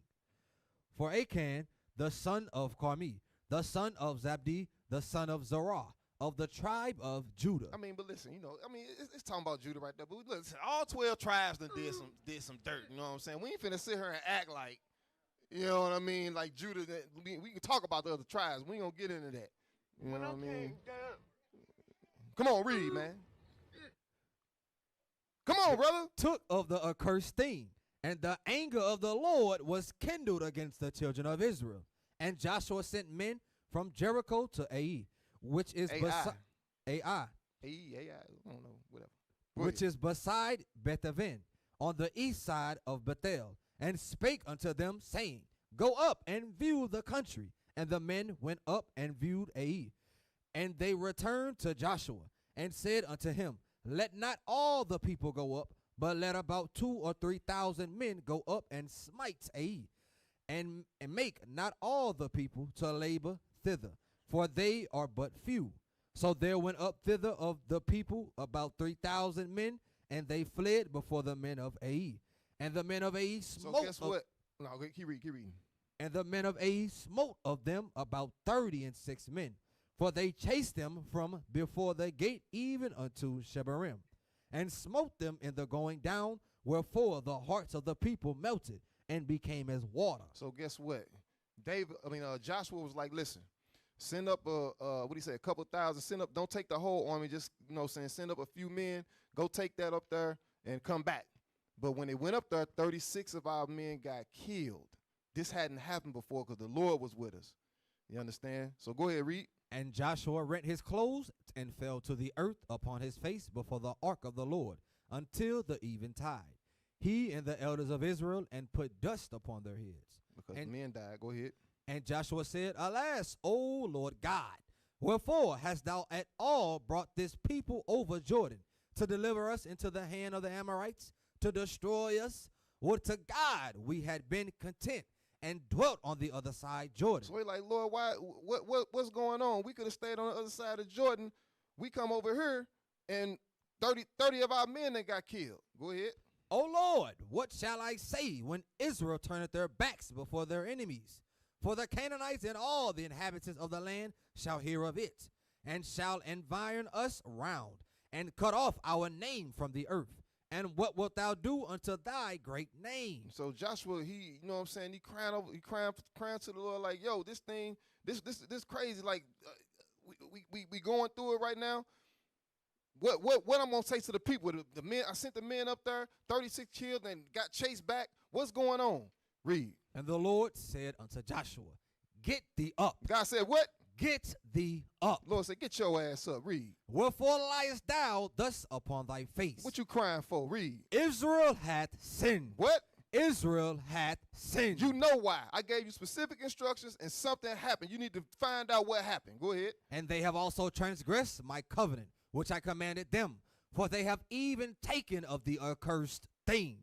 For Achan, the son of Carmi, the son of Zabdi, the son of Zerah, of the tribe of Judah. I mean, but listen, it's talking about Judah right there. But listen, all 12 tribes done did some dirt. You know what I'm saying? We ain't finna sit here and act like, you know what I mean, like Judah. We can talk about the other tribes. We ain't gonna get into that. You know what I mean? Come on, read, man. Come on, brother. Took of the accursed thing, and the anger of the Lord was kindled against the children of Israel. And Joshua sent men from Jericho to Ai, which is beside Ai, I don't know, whatever. Which is beside Bethaven, on the east side of Bethel, and spake unto them, saying, Go up and view the country. And the men went up and viewed Ai. And they returned to Joshua, and said unto him, Let not all the people go up, but let about 2,000 or 3,000 men go up and smite Ai. And make not all the people to labor thither, for they are but few. So there went up thither of the people about 3,000 men, and they fled before the men of Ai. And the men of Ai smote. So guess what? No, keep reading. And the men of Ai smote of them about 36 men, for they chased them from before the gate even unto Shebarim, and smote them in the going down, wherefore the hearts of the people melted and became as water. So guess what? Joshua was like, listen, send up a couple thousand, send up, don't take the whole army, just, send up a few men, go take that up there and come back. But when they went up there, 36 of our men got killed. This hadn't happened before because the Lord was with us. You understand? So go ahead, read. And Joshua rent his clothes and fell to the earth upon his face before the ark of the Lord until the eventide, he and the elders of Israel, and put dust upon their heads. Because men died. Go ahead. And Joshua said, Alas, O Lord God, wherefore hast thou at all brought this people over Jordan to deliver us into the hand of the Amorites, to destroy us? Would to God we had been content and dwelt on the other side Jordan. So he's like, Lord, what's going on? We could have stayed on the other side of Jordan. We come over here, and 30 of our men that got killed. Go ahead. O Lord, what shall I say when Israel turneth their backs before their enemies? For the Canaanites and all the inhabitants of the land shall hear of it, and shall environ us round, and cut off our name from the earth. And what wilt thou do unto thy great name? So Joshua, he crying to the Lord like, yo, this thing, this crazy. Like, we going through it right now. What I'm gonna say to the people? The men, I sent the men up there, 36 killed and got chased back. What's going on? Read. And the Lord said unto Joshua, Get thee up. God said what? get thee up. Lord said, get your ass up. Read. Wherefore liest thou thus upon thy face? What you crying for? Read. Israel hath sinned. What? Israel hath sinned. You know why. I gave you specific instructions and something happened. You need to find out what happened. Go ahead. And they have also transgressed my covenant, which I commanded them. For they have even taken of the accursed thing,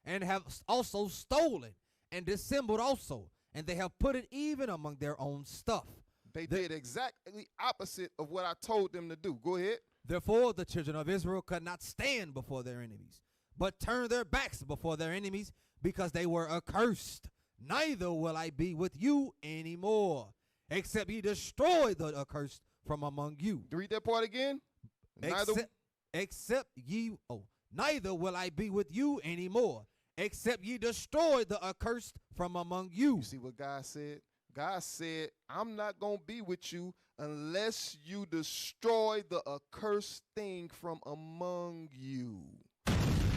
and have also stolen and dissembled also. And they have put it even among their own stuff. They did exactly opposite of what I told them to do. Go ahead. Therefore the children of Israel could not stand before their enemies, but turned their backs before their enemies, because they were accursed. Neither will I be with you anymore, except ye destroy the accursed from among you. Read that part again. Neither will I be with you anymore, except ye destroy the accursed from among you. You see what God said? God said, I'm not going to be with you unless you destroy the accursed thing from among you.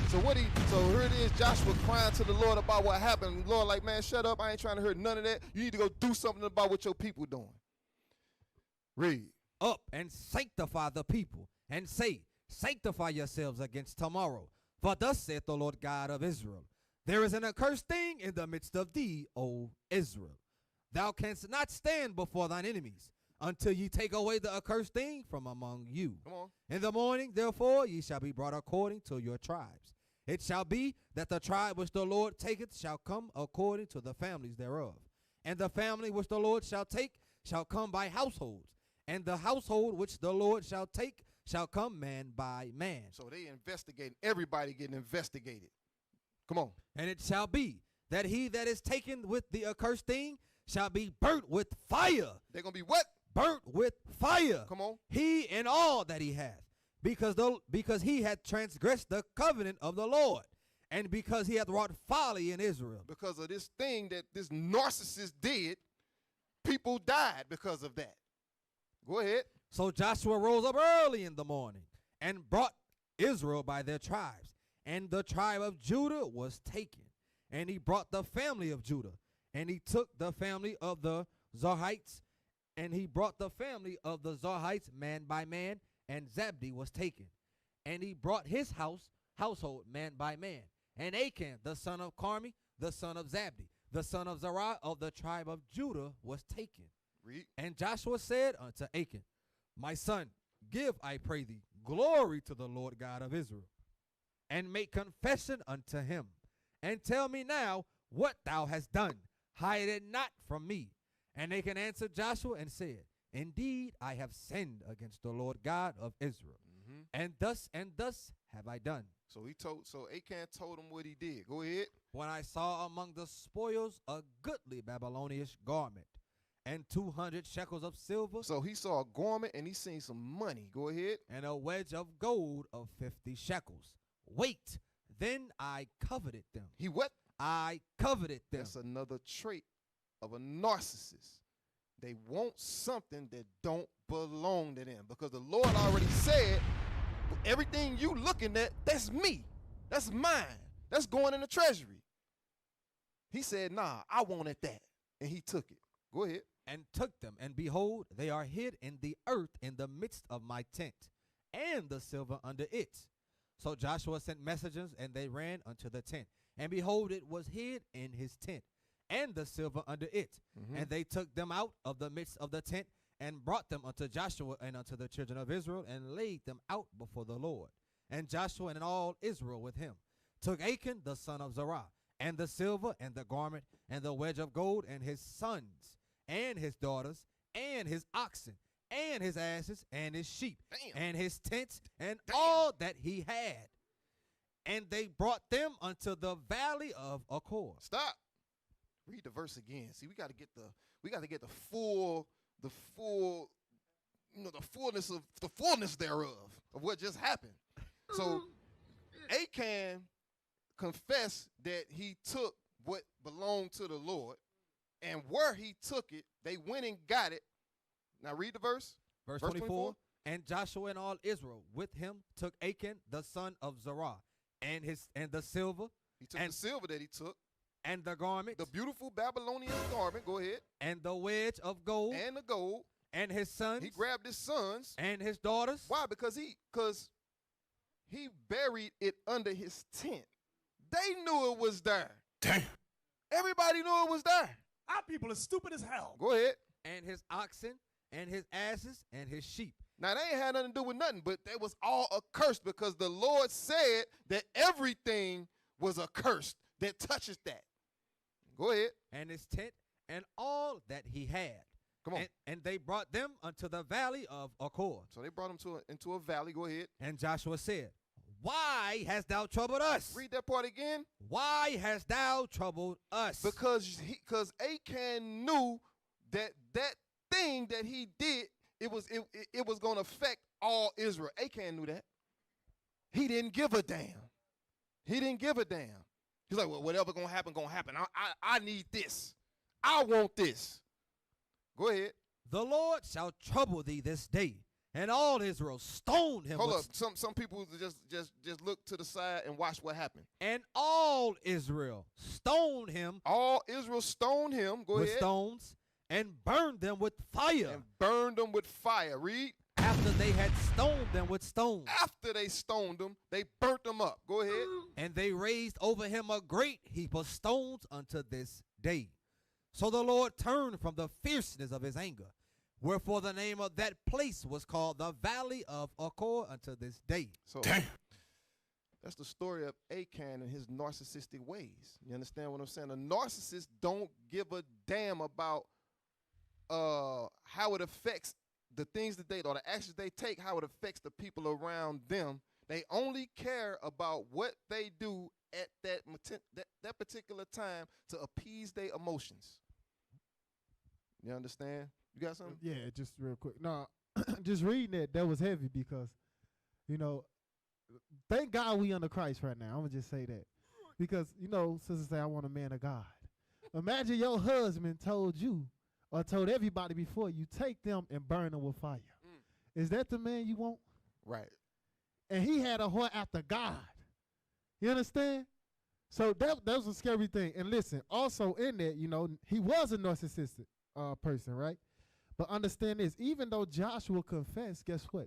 So here it is, Joshua crying to the Lord about what happened. The Lord like, man, shut up. I ain't trying to hear none of that. You need to go do something about what your people doing. Read. Up and sanctify the people, and say, sanctify yourselves against tomorrow. For thus saith the Lord God of Israel, there is an accursed thing in the midst of thee, O Israel. Thou canst not stand before thine enemies until ye take away the accursed thing from among you. Come on. In the morning, therefore, ye shall be brought according to your tribes. It shall be that the tribe which the Lord taketh shall come according to the families thereof. And the family which the Lord shall take shall come by households. And the household which the Lord shall take shall come man by man. So they investigating. Everybody getting investigated. Come on. And it shall be that he that is taken with the accursed thing shall be burnt with fire. They're going to be what? Burnt with fire. Come on. He and all that he hath. Because he had transgressed the covenant of the Lord, and because he hath wrought folly in Israel. Because of this thing that this narcissist did, people died because of that. Go ahead. So Joshua rose up early in the morning and brought Israel by their tribes. And the tribe of Judah was taken. And he brought the family of Judah. And he took the family of the Zarhites. And he brought the family of the Zarhites man by man. And Zabdi was taken. And he brought his household man by man. And Achan, the son of Carmi, the son of Zabdi, the son of Zerah of the tribe of Judah, was taken. Read. And Joshua said unto Achan, my son, give, I pray thee, glory to the Lord God of Israel, and make confession unto him, and tell me now what thou hast done. Hide it not from me. And Achan answered Joshua and said, indeed, I have sinned against the Lord God of Israel, and thus have I done. So Achan told him what he did. Go ahead. When I saw among the spoils a goodly Babylonian garment, and 200 shekels of silver. So he saw a garment and he seen some money. Go ahead. And a wedge of gold of 50 shekels. Wait, then I coveted them. He what? I coveted them. That's another trait of a narcissist. They want something that don't belong to them, because the Lord already said, everything you looking at, that's me. That's mine. That's going in the treasury. He said, nah, I wanted that. And he took it. Go ahead. And took them, and behold, they are hid in the earth in the midst of my tent, and the silver under it. So Joshua sent messengers, and they ran unto the tent. And behold, it was hid in his tent, and the silver under it. And they took them out of the midst of the tent, and brought them unto Joshua and unto the children of Israel, and laid them out before the Lord. And Joshua and all Israel with him took Achan the son of Zerah, and the silver, and the garment, and the wedge of gold, and his sons, and his daughters, and his oxen, and his asses, and his sheep, and his tents, and all that he had. And they brought them unto the valley of Achor. Stop. Read the verse again. See, we got to get the full, the fullness thereof of what just happened. So Achan confessed that he took what belonged to the Lord, and where he took it, they went and got it. Now read the verse. Verse 24. And Joshua and all Israel with him took Achan the son of Zerah, and the silver. He took the silver that he took. And the garment. The beautiful Babylonian garment. Go ahead. And the wedge of gold. And the gold. and his sons. He grabbed his sons. And his daughters. Why? Because he buried it under his tent. They knew it was there. Damn. Everybody knew it was there. Our people are stupid as hell. Go ahead. And his oxen, and his asses, and his sheep. Now, they ain't had nothing to do with nothing, but they was all accursed because the Lord said that everything was accursed that touches that. Go ahead. And his tent, and all that he had. Come on. And they brought them unto the valley of Achor. So they brought him into a valley. Go ahead. And Joshua said, Why hast thou troubled us? Read that part again. Why hast thou troubled us? Because Achan knew that thing that he did, it was going to affect all Israel. Achan knew that. He didn't give a damn. He didn't give a damn. He's like, well, whatever going to happen, going to happen. I need this. I want this. Go ahead. The Lord shall trouble thee this day, and all Israel stoned him. Hold up. Some people just look to the side and watch what happened. And all Israel stoned him. All Israel stoned him. Go with ahead. stones, and burned them with fire. And burned them with fire. Read. After they had stoned them with stones. After they stoned them, they burnt them up. Go ahead. And they raised over him a great heap of stones unto this day. So the Lord turned from the fierceness of his anger. Wherefore the name of that place was called the Valley of Achor unto this day. So that's the story of Achan and his narcissistic ways. You understand what I'm saying? A narcissist don't give a damn about how it affects the things that or the actions they take, how it affects the people around them. They only care about what they do at that particular time to appease their emotions. You understand? You got something? Yeah, just real quick. No, just reading that was heavy because, thank God we under Christ right now. I'm going to just say that. Because, sisters say, I want a man of God. Imagine your husband told you or told everybody before you, take them and burn them with fire. Is that the man you want? Right. And he had a heart after God. You understand? So that was a scary thing. And listen, also in that, he was a narcissistic person, right? But understand this, even though Joshua confessed, guess what?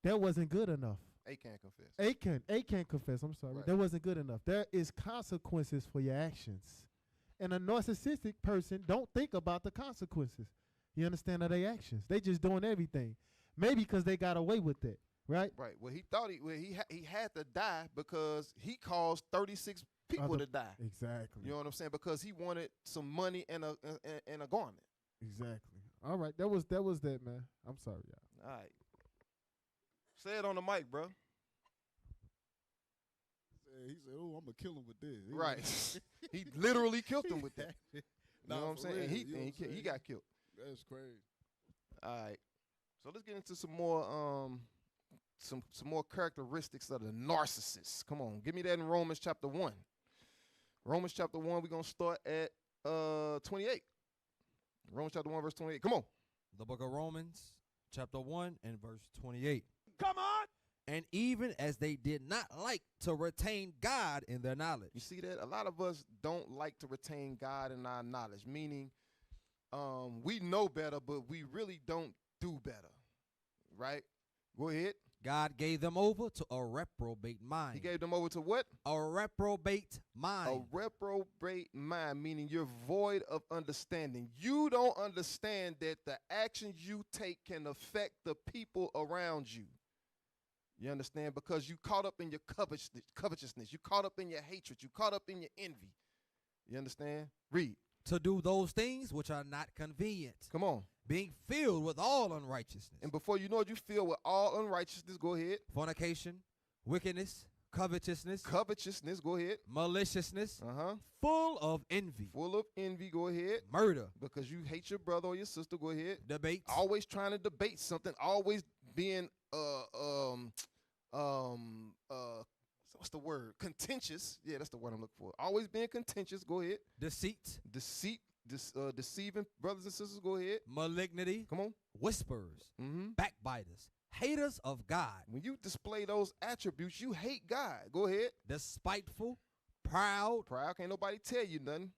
That wasn't good enough. Achan confessed. Achan confessed, I'm sorry. Right. That wasn't good enough. There is consequences for your actions. And a narcissistic person don't think about the consequences. You understand, of their actions. They just doing everything. Maybe because they got away with it, right? Right. Well, he thought he had to die because he caused 36 people to die. Exactly. You know what I'm saying? Because he wanted some money and a garment. Exactly. All right. That was that, man. I'm sorry, y'all. All right. Say it on the mic, bro. He said, "Oh, I'm gonna kill him with this." Right. He literally killed him with that. You know what I'm saying? Real, And he got killed. That's crazy. All right. So let's get into some more some more characteristics of the narcissist. Come on, give me that in Romans chapter 1. Romans chapter 1, we're gonna start at 28. Romans chapter 1, verse 28. Come on. The book of Romans, chapter 1 and verse 28. Come on. And even as they did not like to retain God in their knowledge. You see that? A lot of us don't like to retain God in our knowledge, meaning we know better, but we really don't do better. Right? Go ahead. God gave them over to a reprobate mind. He gave them over to what? A reprobate mind. A reprobate mind, meaning you're void of understanding. You don't understand that the actions you take can affect the people around you. You understand? Because you caught up in your covetousness. You caught up in your hatred. You caught up in your envy. You understand? Read. To do those things which are not convenient. Come on. Being filled with all unrighteousness. And before you know it, you fill with all unrighteousness. Go ahead. Fornication, wickedness, covetousness. Covetousness. Go ahead. Maliciousness. Uh-huh. Full of envy. Full of envy. Go ahead. Murder. Because you hate your brother or your sister. Go ahead. Debates. Always trying to debate something. Always being what's the word? Contentious. Yeah, that's the word I'm looking for. Always being contentious. Go ahead. Deceit. Deceiving brothers and sisters. Go ahead. Malignity. Come on. Whisperers. Mm-hmm. Backbiters. Haters of God. When you display those attributes, you hate God. Go ahead. Despiteful. Proud. Proud. Can't nobody tell you nothing.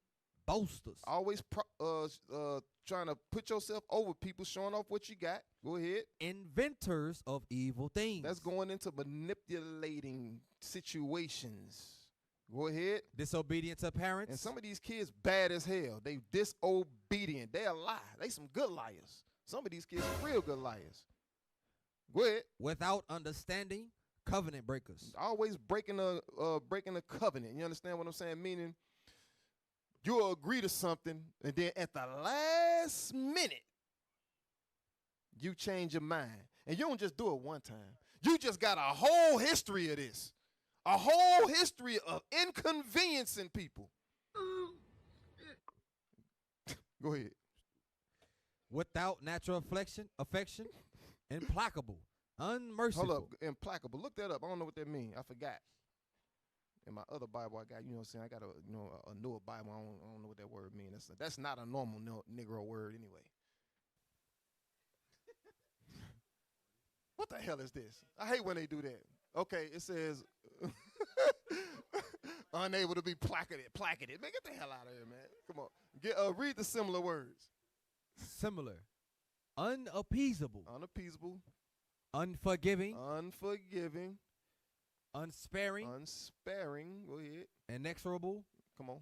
Boasters. Always trying to put yourself over people, showing off what you got. Go ahead. Inventors of evil things. That's going into manipulating situations. Go ahead. Disobedient to parents. And some of these kids bad as hell. They disobedient. They a lie. They some good liars. Some of these kids are real good liars. Go ahead. Without understanding, covenant breakers. Always breaking a covenant. You understand what I'm saying? Meaning you'll agree to something, and then at the last minute, you change your mind. And you don't just do it one time. You just got a whole history of this. A whole history of inconveniencing people. Go ahead. Without natural affection, implacable, unmerciful. Hold up, implacable. Look that up. I don't know what that means. I forgot. In my other Bible, I got, you know what I'm saying, I got a newer Bible. I don't know what that word means. That's not a normal Negro word anyway. What the hell is this? I hate when they do that. Okay, it says unable to be placarded. Man, get the hell out of here, man. Come on. Read the similar words. Similar. Unappeasable. Unappeasable. Unforgiving. Unforgiving. Unsparing. Unsparing. Go ahead. Inexorable. Come on.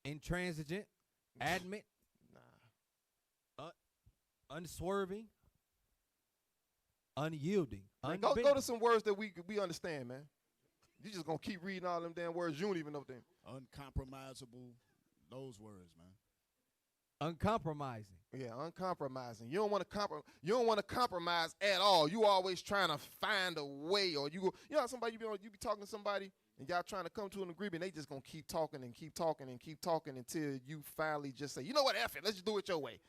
Intransigent. Adamant. Nah. Unswerving. Unyielding. Man, go to some words that we understand, man. You just gonna keep reading all them damn words you don't even know them. Uncompromisable. Those words, man. Uncompromising. Yeah, uncompromising. You don't want to compromise at all. You always trying to find a way, or you know how somebody you be talking to somebody and y'all trying to come to an agreement. They just gonna keep talking and keep talking and keep talking until you finally just say, you know what, F it, let's just do it your way.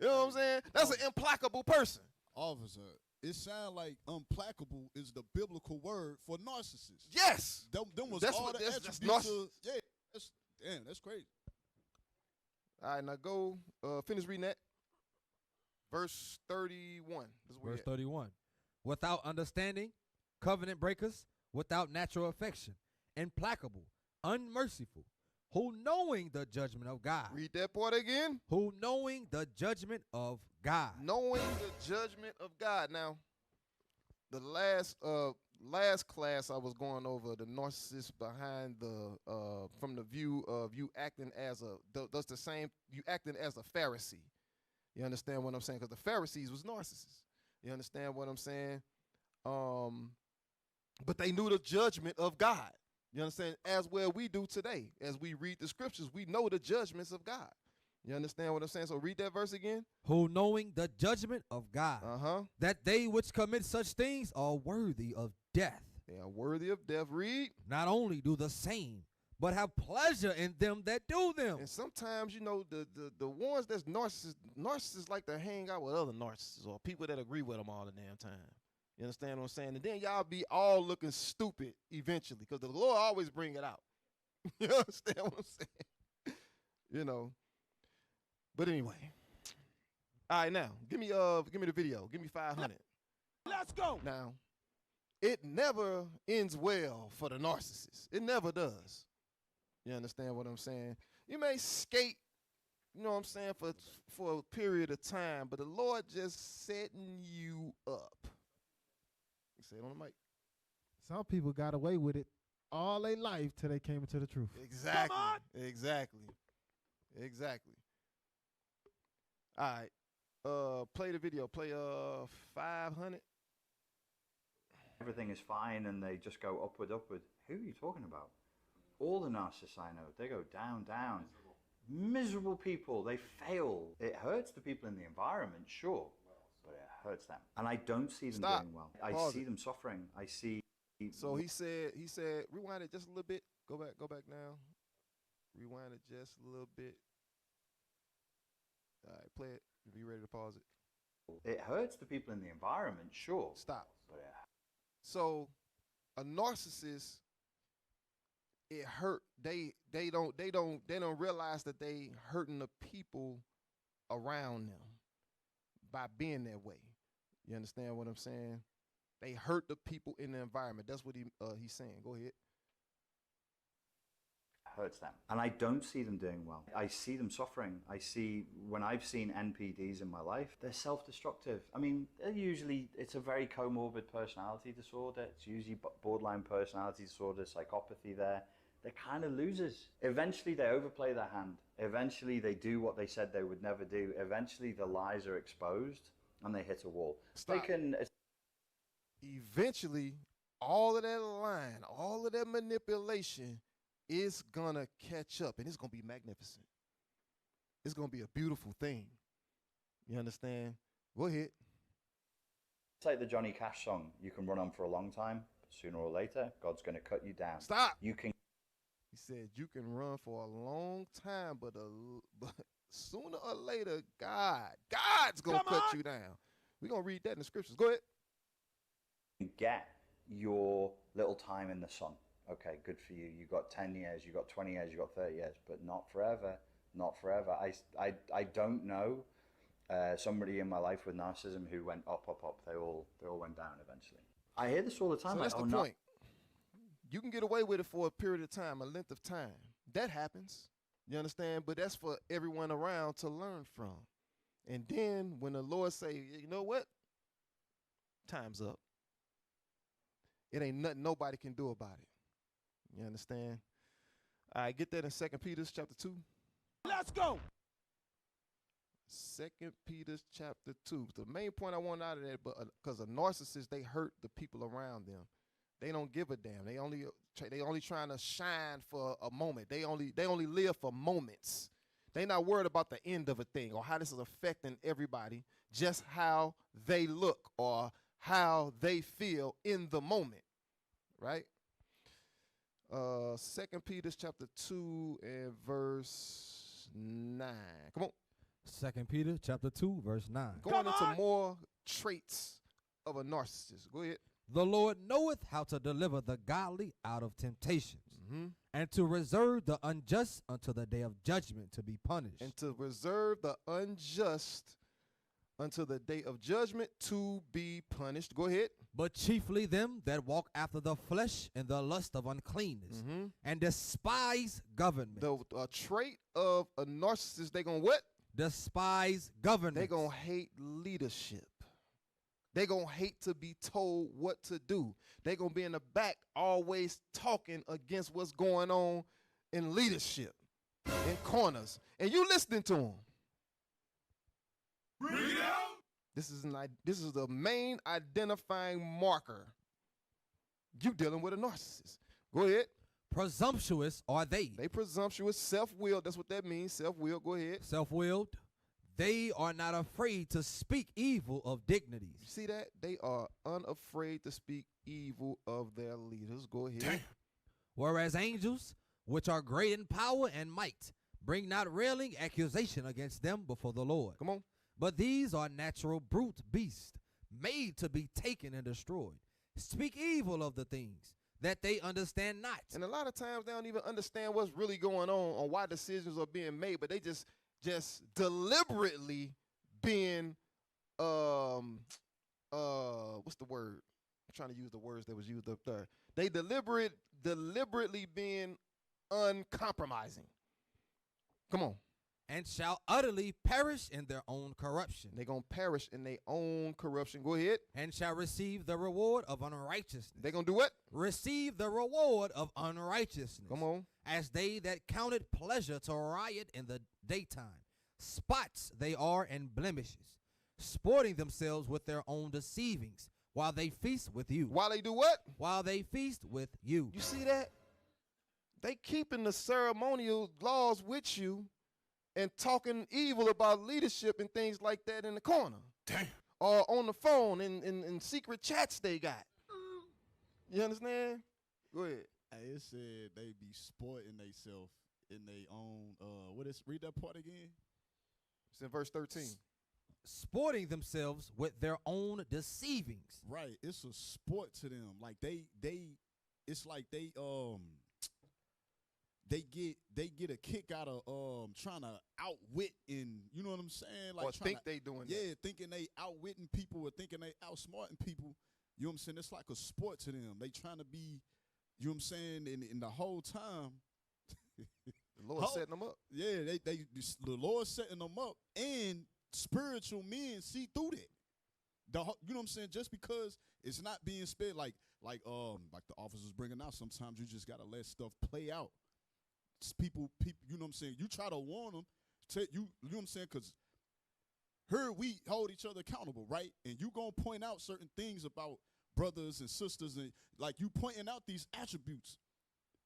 You know what I'm saying? That's an implacable person. Officer, it sounds like implacable is the biblical word for narcissist. Yes. Them was That's all what- the that's attributes narciss- of, yeah, that's crazy. All right, now go finish reading that. Verse 31. This is where Verse we at. 31. Without understanding, covenant breakers, without natural affection, implacable, unmerciful, who knowing the judgment of God. Read that part again. Who knowing the judgment of God. Knowing the judgment of God. Now, the last class I was going over the narcissist behind the from the view of you acting as you acting as a Pharisee. You understand what I'm saying? Because the Pharisees was narcissists. You understand what I'm saying? But they knew the judgment of God. You understand? As well we do today. As we read the scriptures, we know the judgments of God. You understand what I'm saying? So read that verse again. Who knowing the judgment of God. Uh-huh. That they which commit such things are worthy of death. They are worthy of death. Read. Not only do the same, but have pleasure in them that do them. And sometimes, you know, the ones that's narcissists like to hang out with other narcissists or people that agree with them all the damn time. You understand what I'm saying? And then y'all be all looking stupid eventually because the Lord always bring it out. You understand what I'm saying? You know. But anyway. All right, now, give me the video. Give me 500. Let's go. Now, it never ends well for the narcissist. It never does. You understand what I'm saying? You may skate, you know what I'm saying, for a period of time, but the Lord just setting you up. You say it on the mic. Some people got away with it all their life till they came into the truth. Exactly. Come on. Exactly. All right. Play the video. Play 500. Everything is fine and they just go upward. Who are you talking about? All the narcissists I know, they go down. Miserable people, they fail. It hurts the people in the environment, sure, but it hurts them. And I don't see them Stop. doing well. I Pause see it. them suffering. I see. So he said, rewind it just a little bit. Go back now. Rewind it just a little bit. All right, play it. Be ready to pause it. It hurts the people in the environment, sure. Stop. But So a narcissist, it hurt. They don't realize that they hurting the people around them by being that way. You understand what I'm saying? They hurt the people in the environment. That's what he's saying. Go ahead. hurts them. And I don't see them doing well. I see them suffering. I see, when I've seen NPDs in my life, they're self-destructive. I mean, it's a very comorbid personality disorder. It's usually borderline personality disorder, psychopathy there. They're kind of losers. Eventually they overplay their hand. Eventually they do what they said they would never do. Eventually the lies are exposed and they hit a wall. Stop. Eventually, all of that lying, all of that manipulation is gonna catch up, and it's gonna be magnificent. It's gonna be a beautiful thing. You understand? Go ahead. It's like the Johnny Cash song, you can run on for a long time, but sooner or later, God's gonna cut you down. Stop. You can. He said you can run for a long time, but sooner or later, God's gonna cut you down. We're gonna read that in the scriptures. Go ahead. Get your little time in the sun. Okay, good for you. You got 10 years, you got 20 years, you got 30 years, but not forever. Not forever. I don't know somebody in my life with narcissism who went up. They all went down eventually. I hear this all the time. So that's the point. You can get away with it for a period of time, a length of time. That happens. You understand? But that's for everyone around to learn from. And then when the Lord say, you know what? Time's up. It ain't nothing nobody can do about it. You understand? All right, get that in 2 Peter chapter 2. Let's go. 2 Peter chapter 2. The main point I want out of that, but because a narcissist, they hurt the people around them. They don't give a damn. They only trying to shine for a moment. They only live for moments. They not worried about the end of a thing or how this is affecting everybody, just how they look or how they feel in the moment, right? 2 Peter chapter 2 and verse 9. Come on. 2 Peter chapter 2, verse 9. Going into more traits of a narcissist. Go ahead. The Lord knoweth how to deliver the godly out of temptations, and to reserve the unjust until the day of judgment to be punished. And to reserve the unjust until the day of judgment to be punished. Go ahead. But chiefly them that walk after the flesh in the lust of uncleanness, and despise government. The trait of a narcissist, they gonna what? Despise government. They gonna hate leadership. They gonna hate to be told what to do. They gonna be in the back always talking against what's going on in leadership, in corners, and you listening to them. Bring it out. This is the main identifying marker. You dealing with a narcissist. Go ahead. Presumptuous are they. They presumptuous, self-willed. That's what that means. Self-willed. Go ahead. Self-willed. They are not afraid to speak evil of dignities. You see that? They are unafraid to speak evil of their leaders. Go ahead. Damn. Whereas angels, which are great in power and might, bring not railing accusation against them before the Lord. Come on. But these are natural brute beasts, made to be taken and destroyed. Speak evil of the things that they understand not. And a lot of times they don't even understand what's really going on why decisions are being made, but they just deliberately being what's the word? I'm trying to use the words that was used up there. They deliberately being uncompromising. Come on. And shall utterly perish in their own corruption. They're going to perish in their own corruption. Go ahead. And shall receive the reward of unrighteousness. They're going to do what? Receive the reward of unrighteousness. Come on. As they that counted pleasure to riot in the daytime. Spots they are and blemishes, sporting themselves with their own deceivings, while they feast with you. While they do what? While they feast with you. You see that? They keeping the ceremonial laws with you and talking evil about leadership and things like that in the corner. Damn. Or on the phone in secret chats they got. You understand? Go ahead. Hey, it said they be sporting themselves in their own, read that part again? It's in verse 13. Sporting themselves with their own deceivings. Right. It's a sport to them. Like it's like they get a kick out of trying to outwit, and you know what I'm saying? Like or think they doing that. Yeah, thinking they outwitting people or thinking they outsmarting people. You know what I'm saying? It's like a sport to them. They trying to be, you know what I'm saying? And the whole time, The Lord setting them up. Yeah, the Lord setting them up, and spiritual men see through that. You know what I'm saying? Just because it's not being sped like the officers bringing out, sometimes you just gotta let stuff play out. People, you know what I'm saying? You try to warn them, you know what I'm saying? Because here we hold each other accountable, right? And you gonna point out certain things about brothers and sisters, and like you pointing out these attributes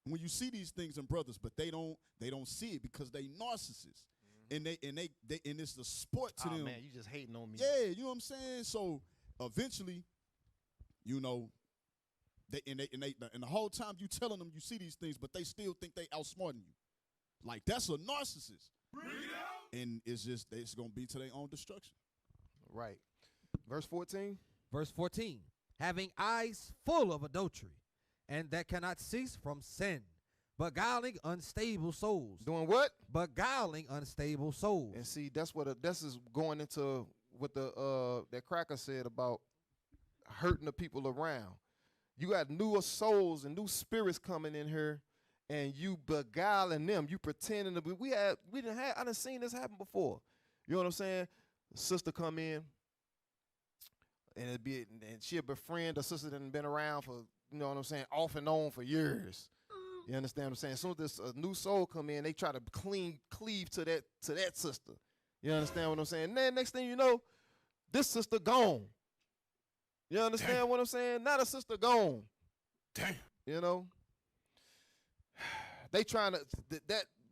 when you see these things in brothers, but they don't see it because they narcissists. And and it's the sport to them. Oh man, you just hating on me. Yeah, you know what I'm saying? So eventually, you know, and the whole time you telling them you see these things, but they still think they outsmarting you. Like, that's a narcissist. And it's gonna be to their own destruction. Right. Verse 14. Verse 14, having eyes full of adultery, and that cannot cease from sin, beguiling unstable souls. Doing what? Beguiling unstable souls. And see, that's what this is going into what the that cracker said about hurting the people around. You got newer souls and new spirits coming in here, and you beguiling them. You pretending to be. I done seen this happen before. You know what I'm saying? Sister come in, and she'll befriend a sister that done been around for, you know what I'm saying, off and on for years. You understand what I'm saying? As soon as this new soul come in, they try to cleave to that sister. You understand what I'm saying? And then next thing you know, this sister gone. You understand what I'm saying? Not a sister gone. Damn. You know? They trying to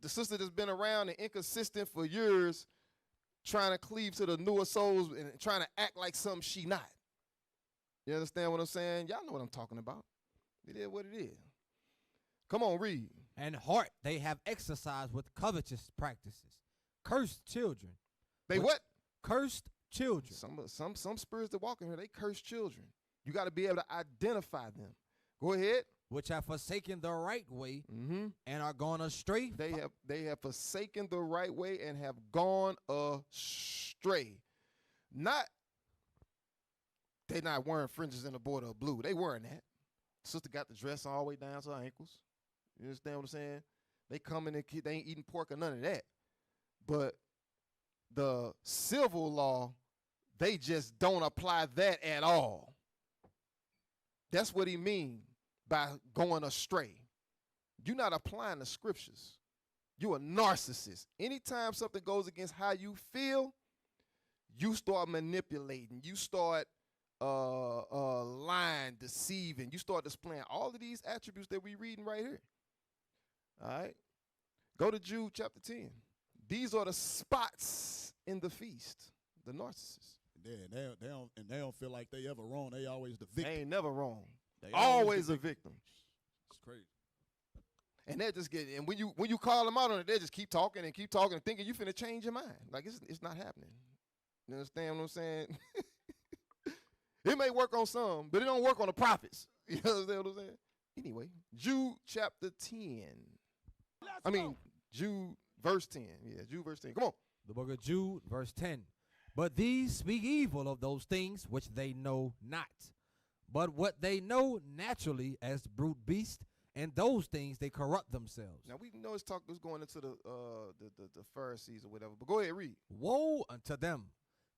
the sister that's been around and inconsistent for years, trying to cleave to the newer souls and trying to act like something she not. You understand what I'm saying? Y'all know what I'm talking about. It is what it is. Come on, read. And heart they have exercised with covetous practices. Cursed children. They what? Cursed children. Some spirits that walk in here, they curse children. You got to be able to identify them. Go ahead. Which have forsaken the right way Mm-hmm. and are gone astray. They have forsaken the right way and have gone astray. They not wearing fringes in the border of blue. They wearing that. Sister got the dress all the way down to her ankles. You understand what I'm saying? They come in and they ain't eating pork or none of that. But the civil law, they just don't apply that at all. That's what he mean by going astray. You're not applying the scriptures. You're a narcissist. Anytime something goes against how you feel, you start manipulating. You start lying, deceiving. You start displaying all of these attributes that we reading right here. All right? Go to Jude chapter 10. These are the spots in the feast, the narcissists. Yeah, they don't feel like they ever wrong. They always the victim. They ain't never wrong. They Always a victim. It's crazy. And they just get, and when you call them out on it, they just keep talking and thinking you finna change your mind. Like it's not happening. You understand what I'm saying? It may work on some, but it don't work on the prophets. You understand what I'm saying? Anyway, Jude chapter 10. Jude verse 10. Yeah, Jude verse 10. Come on. The book of Jude, verse 10. But these speak evil of those things which they know not. But what they know naturally as brute beasts, and those things they corrupt themselves. Now we know it's going into the Pharisees or whatever. But go ahead, read. Woe unto them,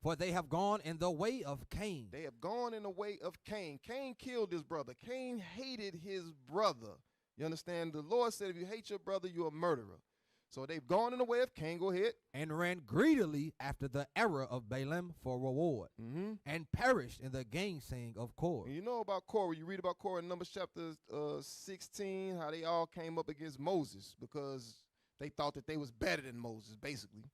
for they have gone in the way of Cain. They have gone in the way of Cain. Cain killed his brother. Cain hated his brother. You understand? The Lord said if you hate your brother, you're a murderer. So they've gone in the way of Cain. Go ahead. And ran greedily after the error of Balaam for reward. Mm-hmm. And perished in the gainsaying of Korah. And you know about Korah. You read about Korah in Numbers chapter 16, how they all came up against Moses because they thought that they was better than Moses, basically.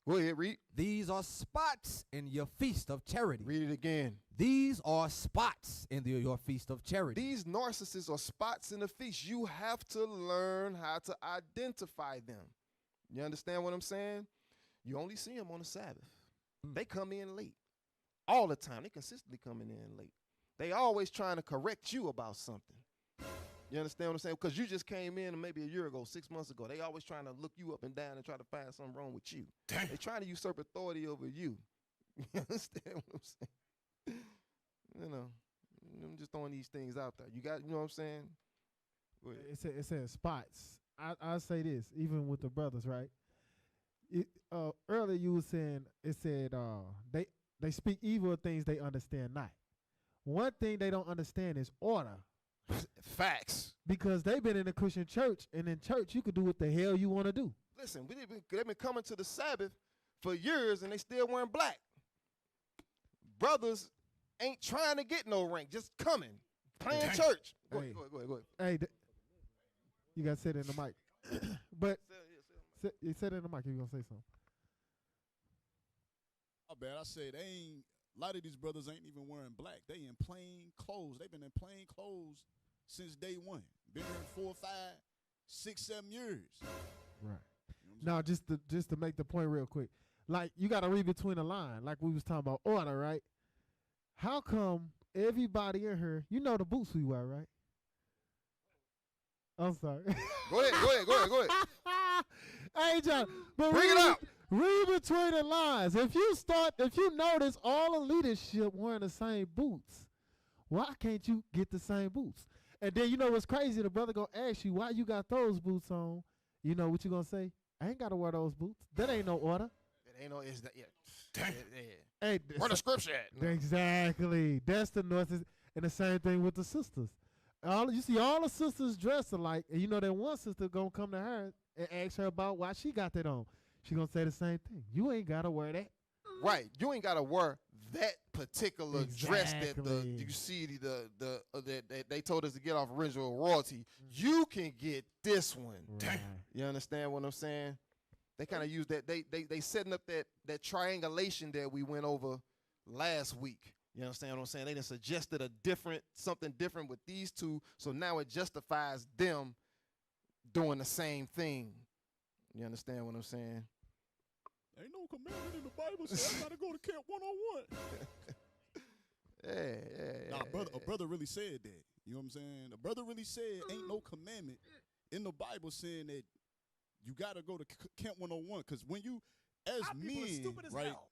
Go ahead, read. These are spots in your feast of charity. Read it again. These are spots in your feast of charity. These narcissists are spots in the feast. You have to learn how to identify them. You understand what I'm saying? You only see them on the Sabbath. They come in late. All the time. They consistently coming in late. They always trying to correct you about something. You understand what I'm saying? Because you just came in maybe a year ago, 6 months ago. They always trying to look you up and down and try to find something wrong with you. Damn. They trying to usurp authority over you. You understand what I'm saying? You know, I'm just throwing these things out there. You know what I'm saying? It says spots I say this, even with the brothers, right? Earlier you were saying it said they speak evil of things they understand not. One thing they don't understand is order. Facts. Because they've been in a Christian church, and in church you can do what the hell you want to do. Listen, they've been coming to the Sabbath for years, and they still wearing black. Brothers ain't trying to get no rank, just coming, playing church. Go ahead. Hey, you got to say it in the mic. But you said it in the mic. You going to say something. My bad. I said they ain't. A lot of these brothers ain't even wearing black. They in plain clothes. They've been in plain clothes since day one. Been here 4, 5, 6, 7 years. Right. You know Now, just to make the point real quick, like you got to read between the line, like we was talking about order, right? How come everybody in here, you know the boots we wear, right? I'm sorry. Go ahead. Hey, John, but Bring it out. Read between the lines. If you notice all the leadership wearing the same boots, why can't you get the same boots? And then you know what's crazy? The brother gonna ask you why you got those boots on. You know what you gonna say? I ain't gotta wear those boots. That ain't no order. It ain't no. It's that. Yeah. Damn. Hey, Where the scripture at? No. exactly. That's the North. And the same thing with the sisters. You see all the sisters dressed alike, and you know that one sister gonna come to her and ask her about why she got that on. She gonna say the same thing. You ain't gotta wear that. Right. You ain't gotta wear that particular dress that Exactly. you see that they told us to get off original royalty. You can get this one. Right. You understand what I'm saying? They kind of use that. They setting up that triangulation that we went over last week. You understand what I'm saying? They done suggested something different with these two, so now it justifies them doing the same thing. You understand what I'm saying? Ain't no commandment in the Bible saying I gotta go to camp 101. Yeah. Nah, a brother really said that. You know what I'm saying? A brother really said ain't no commandment in the Bible saying that you gotta go to camp 101. Because when you, as Our people are men, stupid as right? hell.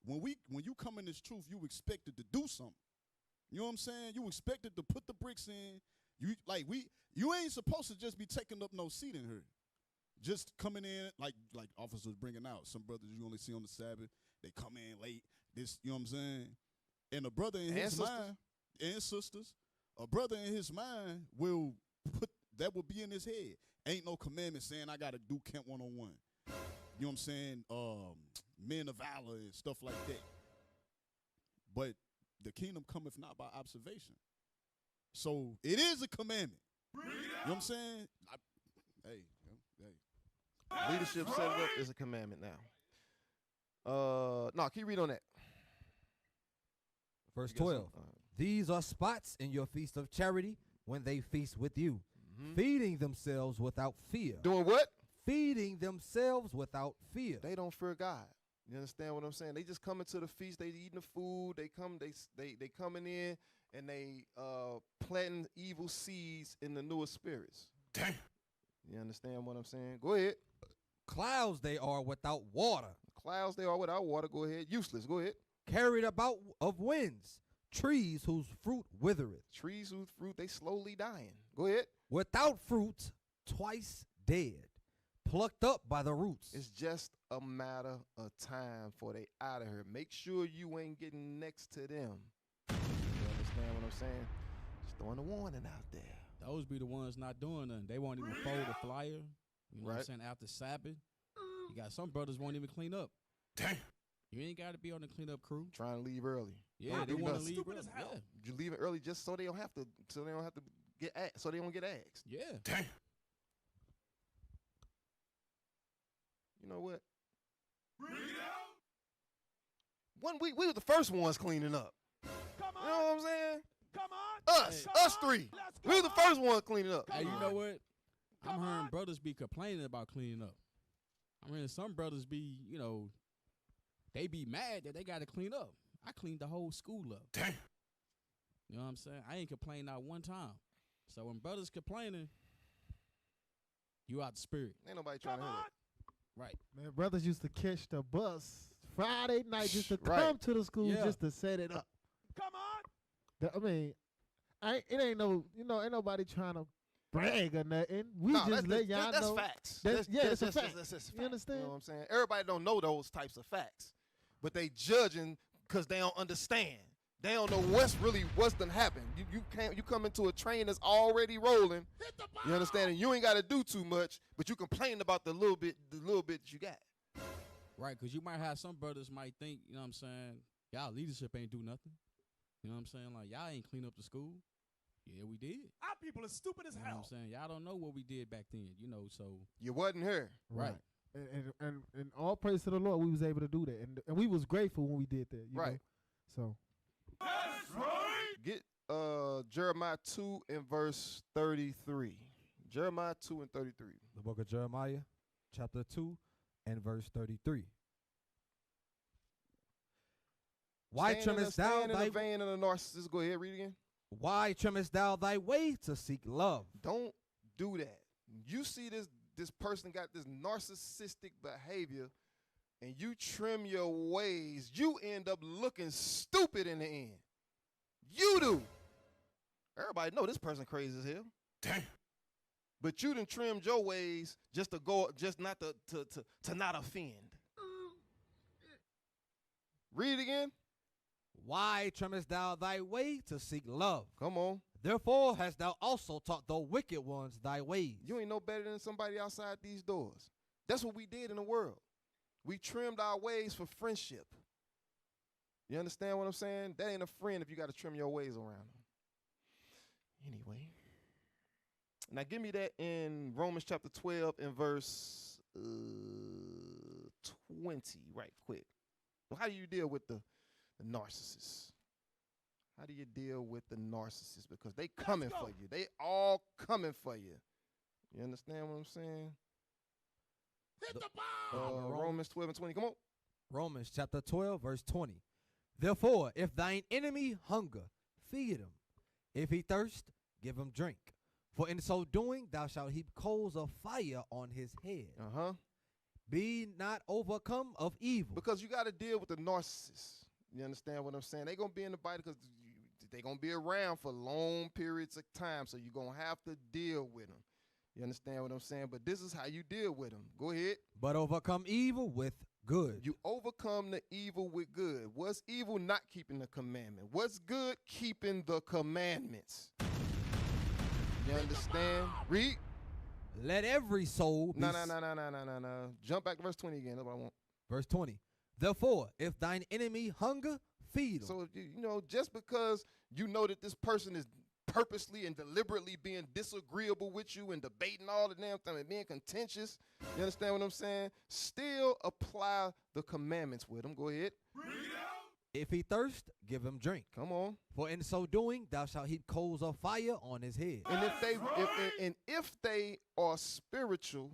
When you come in this truth, you expected to do something. You know what I'm saying? You expected to put the bricks in. You ain't supposed to just be taking up no seat in here. Just coming in like officers bringing out. Some brothers you only see on the Sabbath. They come in late. This, you know what I'm saying? And a brother in his mind, and sisters, a brother in his mind will be in his head. Ain't no commandment saying I gotta do camp 101. You know what I'm saying? Men of valor and stuff like that. But the kingdom cometh not by observation. So it is a commandment. You know what I'm saying? Hey. Leadership set it up is a commandment now. No, can you read on that? Verse You got 12. some? These are spots in your feast of charity when they feast with you, feeding themselves without fear. Doing what? Feeding themselves without fear. They don't fear God. You understand what I'm saying? They just come into the feast. They eating the food. They coming in and they planting evil seeds in the newer spirits. Damn. You understand what I'm saying? Go ahead. Clouds they are without water, Clouds they are without water. Go ahead. Useless. Go ahead. carried about of winds, trees whose fruit withereth, Trees whose fruit they slowly dying. Go ahead. without fruit, twice dead, plucked up by the roots. It's just a matter of time for they out of here. Make sure you ain't getting next to them. You understand what I'm saying? Just throwing a warning out there. Those be the ones not doing nothing. They won't even fold a flyer. You know what I'm Right. saying? After Sabbath, you got some brothers won't even clean up. Damn. You ain't got to be on the cleanup crew. Trying to leave early. Yeah, Our they people want are to leave stupid early. as hell. Yeah, You leave it early just so they don't have to get so they don't get asked. yeah. Damn. You know what? One week we were the first ones cleaning up. Come You know what I'm saying? Come on. Us Come on. three. Let's We were the go. first ones cleaning up. Hey, you know what? I'm Come hearing on. brothers be complaining about cleaning up. I'm hearing some brothers be, they be mad that they got to clean up. I cleaned the whole school up. Damn. You know what I'm saying? I ain't complained not one time. So when brothers complaining, you out the spirit. Ain't nobody trying Come to hear on. that. Right. Man, brothers used to catch the bus Friday night just to Right. come to the school Yeah. just to set it up. Come on. It ain't no, ain't nobody trying to brag or nothing. We No, just let y'all that's know. facts. That's a fact. That's You fact. understand? You know what I'm saying? Everybody don't know those types of facts, but they judging because they don't understand. They don't know what's done happened. You come into a train that's already rolling. You understand? And you ain't got to do too much, but you complain about the little bit that you got. Right, because you might have some brothers might think, you know what I'm saying, y'all leadership ain't do nothing. You know what I'm saying? Like, y'all ain't clean up the school. Yeah, we did. Our people are stupid as You know what hell. I'm saying? Y'all don't know what we did back then, you know, so. You wasn't here. Right. And all praise to the Lord, we was able to do that, and we was grateful when we did that. You Right. know? So Get Jeremiah 2 and verse 33. Jeremiah 2 and 33. The book of Jeremiah, chapter 2 and verse 33. Why trimmest thou stand in thy the vein of the narcissist? Go ahead, read again. Why trimmest thou thy way to seek love? Don't do that. You see this person got this narcissistic behavior, and you trim your ways, you end up looking stupid in the end. You do. Everybody know this person crazy as hell. Damn. But you done trimmed your ways just not to not offend. Read it again. Why trimmest thou thy way to seek love? Come on. Therefore hast thou also taught the wicked ones thy ways. You ain't no better than somebody outside these doors. That's what we did in the world. We trimmed our ways for friendship. You understand what I'm saying? That ain't a friend if you got to trim your ways around them. Anyway. Now give me that in Romans chapter 12 and verse 20 right quick. Well, how do you deal with the narcissist? How do you deal with the narcissist? Because they coming for you. They all coming for you. You understand what I'm saying? Hit the bomb. Romans 12 and 20. Come on. Romans chapter 12, verse 20. Therefore, if thine enemy hunger, feed him. If he thirst, give him drink. For in so doing, thou shalt heap coals of fire on his head. Uh-huh. Be not overcome of evil. Because you got to deal with the narcissist. You understand what I'm saying? They're going to be in the body because they're going to be around for long periods of time. So you're going to have to deal with them. You understand what I'm saying? But this is how you deal with them. Go ahead. But overcome evil with good. You overcome the evil with good. What's evil? Not keeping the commandment. What's good? Keeping the commandments. You understand? Read. Let every soul be... No. Jump back to verse 20 again. That's what I want. Verse 20. Therefore, if thine enemy hunger, feed him. So, if you know, just because you know that this person is purposely and deliberately being disagreeable with you and debating all the damn thing and being contentious, you understand what I'm saying? Still apply the commandments with them. Go ahead. If he thirst, give him drink. Come on. For in so doing, thou shalt heap coals of fire on his head. And if they are spiritual,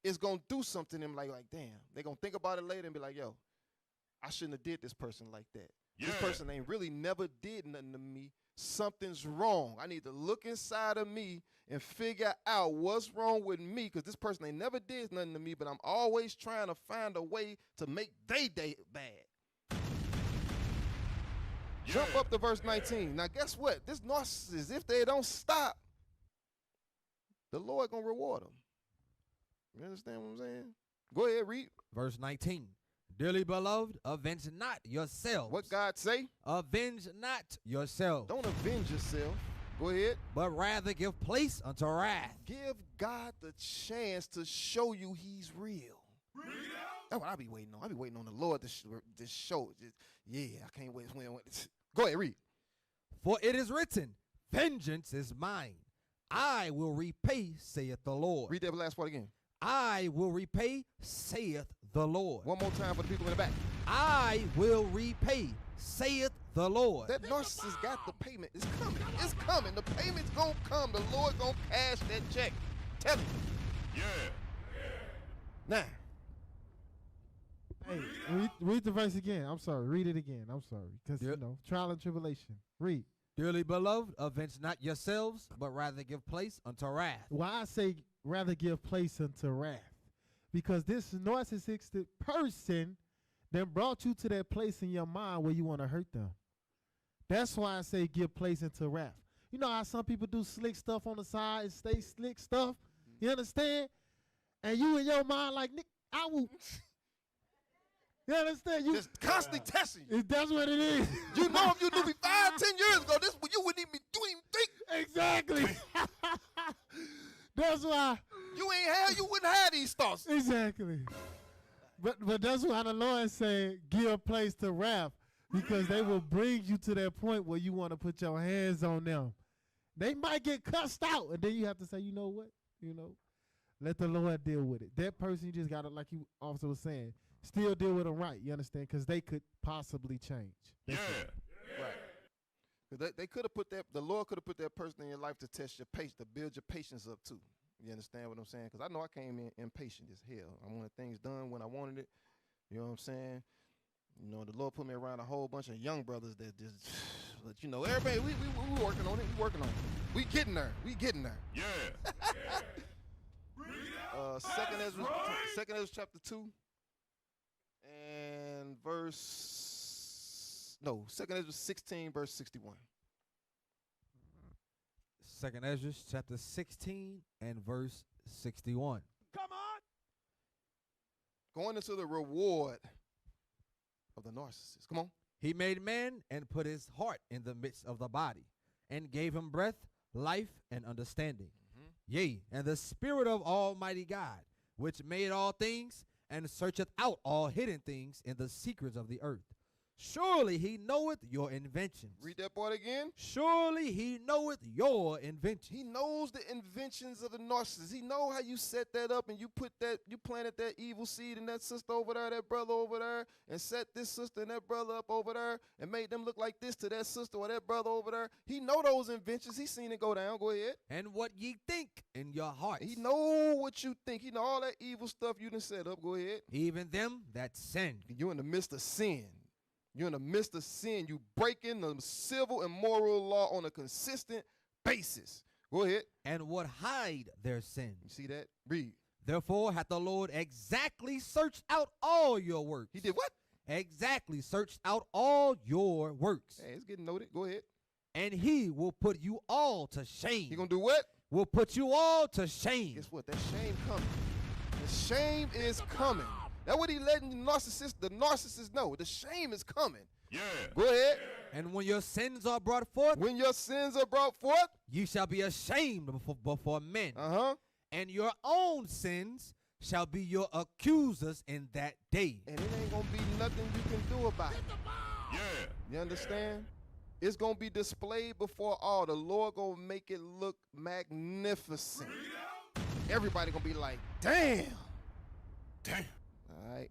it's gonna do something to them like damn. They're gonna think about it later and be like, yo, I shouldn't have did this person like that. Yeah. This person ain't really never did nothing to me. Something's wrong. I need to look inside of me and figure out what's wrong with me, because this person ain't never did nothing to me, but I'm always trying to find a way to make they day bad. Yeah. Jump up to verse 19. Now guess what? This narcissist, if they don't stop, the Lord gonna reward them. You understand what I'm saying? Go ahead, read. Verse 19. Dearly beloved, avenge not yourselves. What God say? Avenge not yourselves. Don't avenge yourself. Go ahead. But rather give place unto wrath. Give God the chance to show you he's real. That's what I be waiting on. I be waiting on the Lord to show. Yeah, I can't wait. Go ahead, read. For it is written, vengeance is mine. I will repay, saith the Lord. Read that last part again. I will repay, saith the Lord. One more time for the people in the back. I will repay, saith the Lord. That narcissist got the payment. It's coming. It's coming. The payment's going to come. The Lord going to cash that check. Tell him. Yeah. Now. Hey, read the verse again. I'm sorry. Read it again. I'm sorry. Because, you know, trial and tribulation. Read. Dearly beloved, avenge not yourselves, but rather give place unto wrath. Why I say rather give place unto wrath? Because this narcissistic person then brought you to that place in your mind where you want to hurt them. That's why I say give place into wrath. You know how some people do slick stuff on the side and stay slick stuff? You understand? And you in your mind like, Nick, I will. You understand? You Just constantly testing you. That's what it is. You know, if you knew me 5, 10 years ago, this you wouldn't even think. Exactly. That's why. You wouldn't have these thoughts. Exactly. But that's why the Lord said, give place to wrath, because they will bring you to that point where you want to put your hands on them. They might get cussed out, and then you have to say, you know what? Let the Lord deal with it. That person, you just got to, like you also was saying, still deal with them right, you understand? Because they could possibly change. Right. They could have put the Lord could have put that person in your life to test your patience, to build your patience up too. You understand what I'm saying? Because I know I came in impatient as hell. I wanted things done when I wanted it. You know what I'm saying? You know, the Lord put me around a whole bunch of young brothers that just, but you know, everybody, we working on it. We working on it. We getting there. Yeah. Second Ezra chapter 2 and Second Ezra 16 verse 61. Second Ezra chapter 16 and verse 61. Come on. Going into the reward of the narcissist. Come on. He made man and put his heart in the midst of the body, and gave him breath, life, and understanding. Yea, and the Spirit of Almighty God, which made all things, and searcheth out all hidden things in the secrets of the earth. Surely he knoweth your inventions. Read that part again. Surely he knoweth your inventions. He knows the inventions of the narcissist. He know how you set that up and you planted that evil seed in that sister over there, that brother over there, and set this sister and that brother up over there and made them look like this to that sister or that brother over there. He know those inventions. He seen it go down. Go ahead. And what ye think in your hearts. He know what you think. He know all that evil stuff you done set up. Go ahead. Even them that sin. You're in the midst of sin. You're in the midst of sin. You breaking the civil and moral law on a consistent basis. Go ahead. And would hide their sin. You see that? Read. Therefore hath the Lord exactly searched out all your works. He did what? Exactly searched out all your works. Hey, it's getting noted. Go ahead. And he will put you all to shame. He gonna do what? Will put you all to shame. Guess what? That shame coming. The shame is coming. That's what he letting the narcissist know. The shame is coming. Yeah. Go ahead. And when your sins are brought forth, when your sins are brought forth, you shall be ashamed before men. And your own sins shall be your accusers in that day. And it ain't gonna be nothing you can do about it. Yeah. You understand? It's gonna be displayed before all. The Lord gonna make it look magnificent. Everybody gonna be like, damn. All right.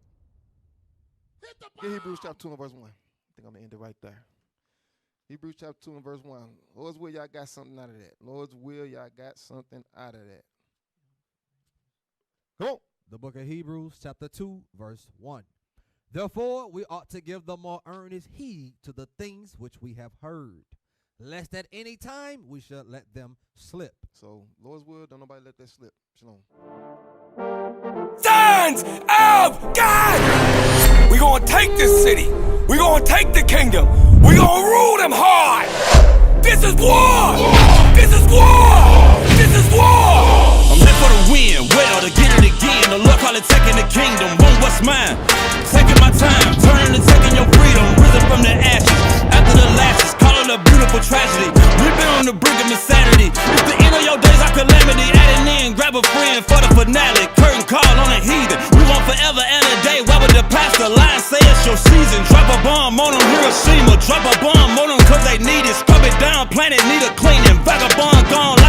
Get Hebrews chapter 2 and verse 1. I think I'm going to end it right there. Hebrews chapter 2 and verse 1. Lord's will, y'all got something out of that. Lord's will, y'all got something out of that. Come on. The book of Hebrews chapter 2 verse 1. Therefore we ought to give the more earnest heed to the things which we have heard, lest at any time we should let them slip. So, Lord's will, don't nobody let that slip. Shalom. Sons of God! We gonna take this city. We gonna take the kingdom. We gonna rule them hard. This is war! This is war! This is war! I'm lit for the win, well, to get it again. The Lord call it taking the kingdom. Want what's mine? Taking my time, turning and taking your freedom. Risen from the ashes, after the lashes. Call it a beautiful tragedy. We've been on the brink of insanity. It's the end of your days, our calamity. Adding in, grab a friend for the finale. Curtain call on a heathen. We want forever and a day. Why would the pastor lie? Say it's your season. Drop a bomb on them, Hiroshima. Drop a bomb on them cause they need it. Scrub it down, planet need a cleaning. Vagabond gone.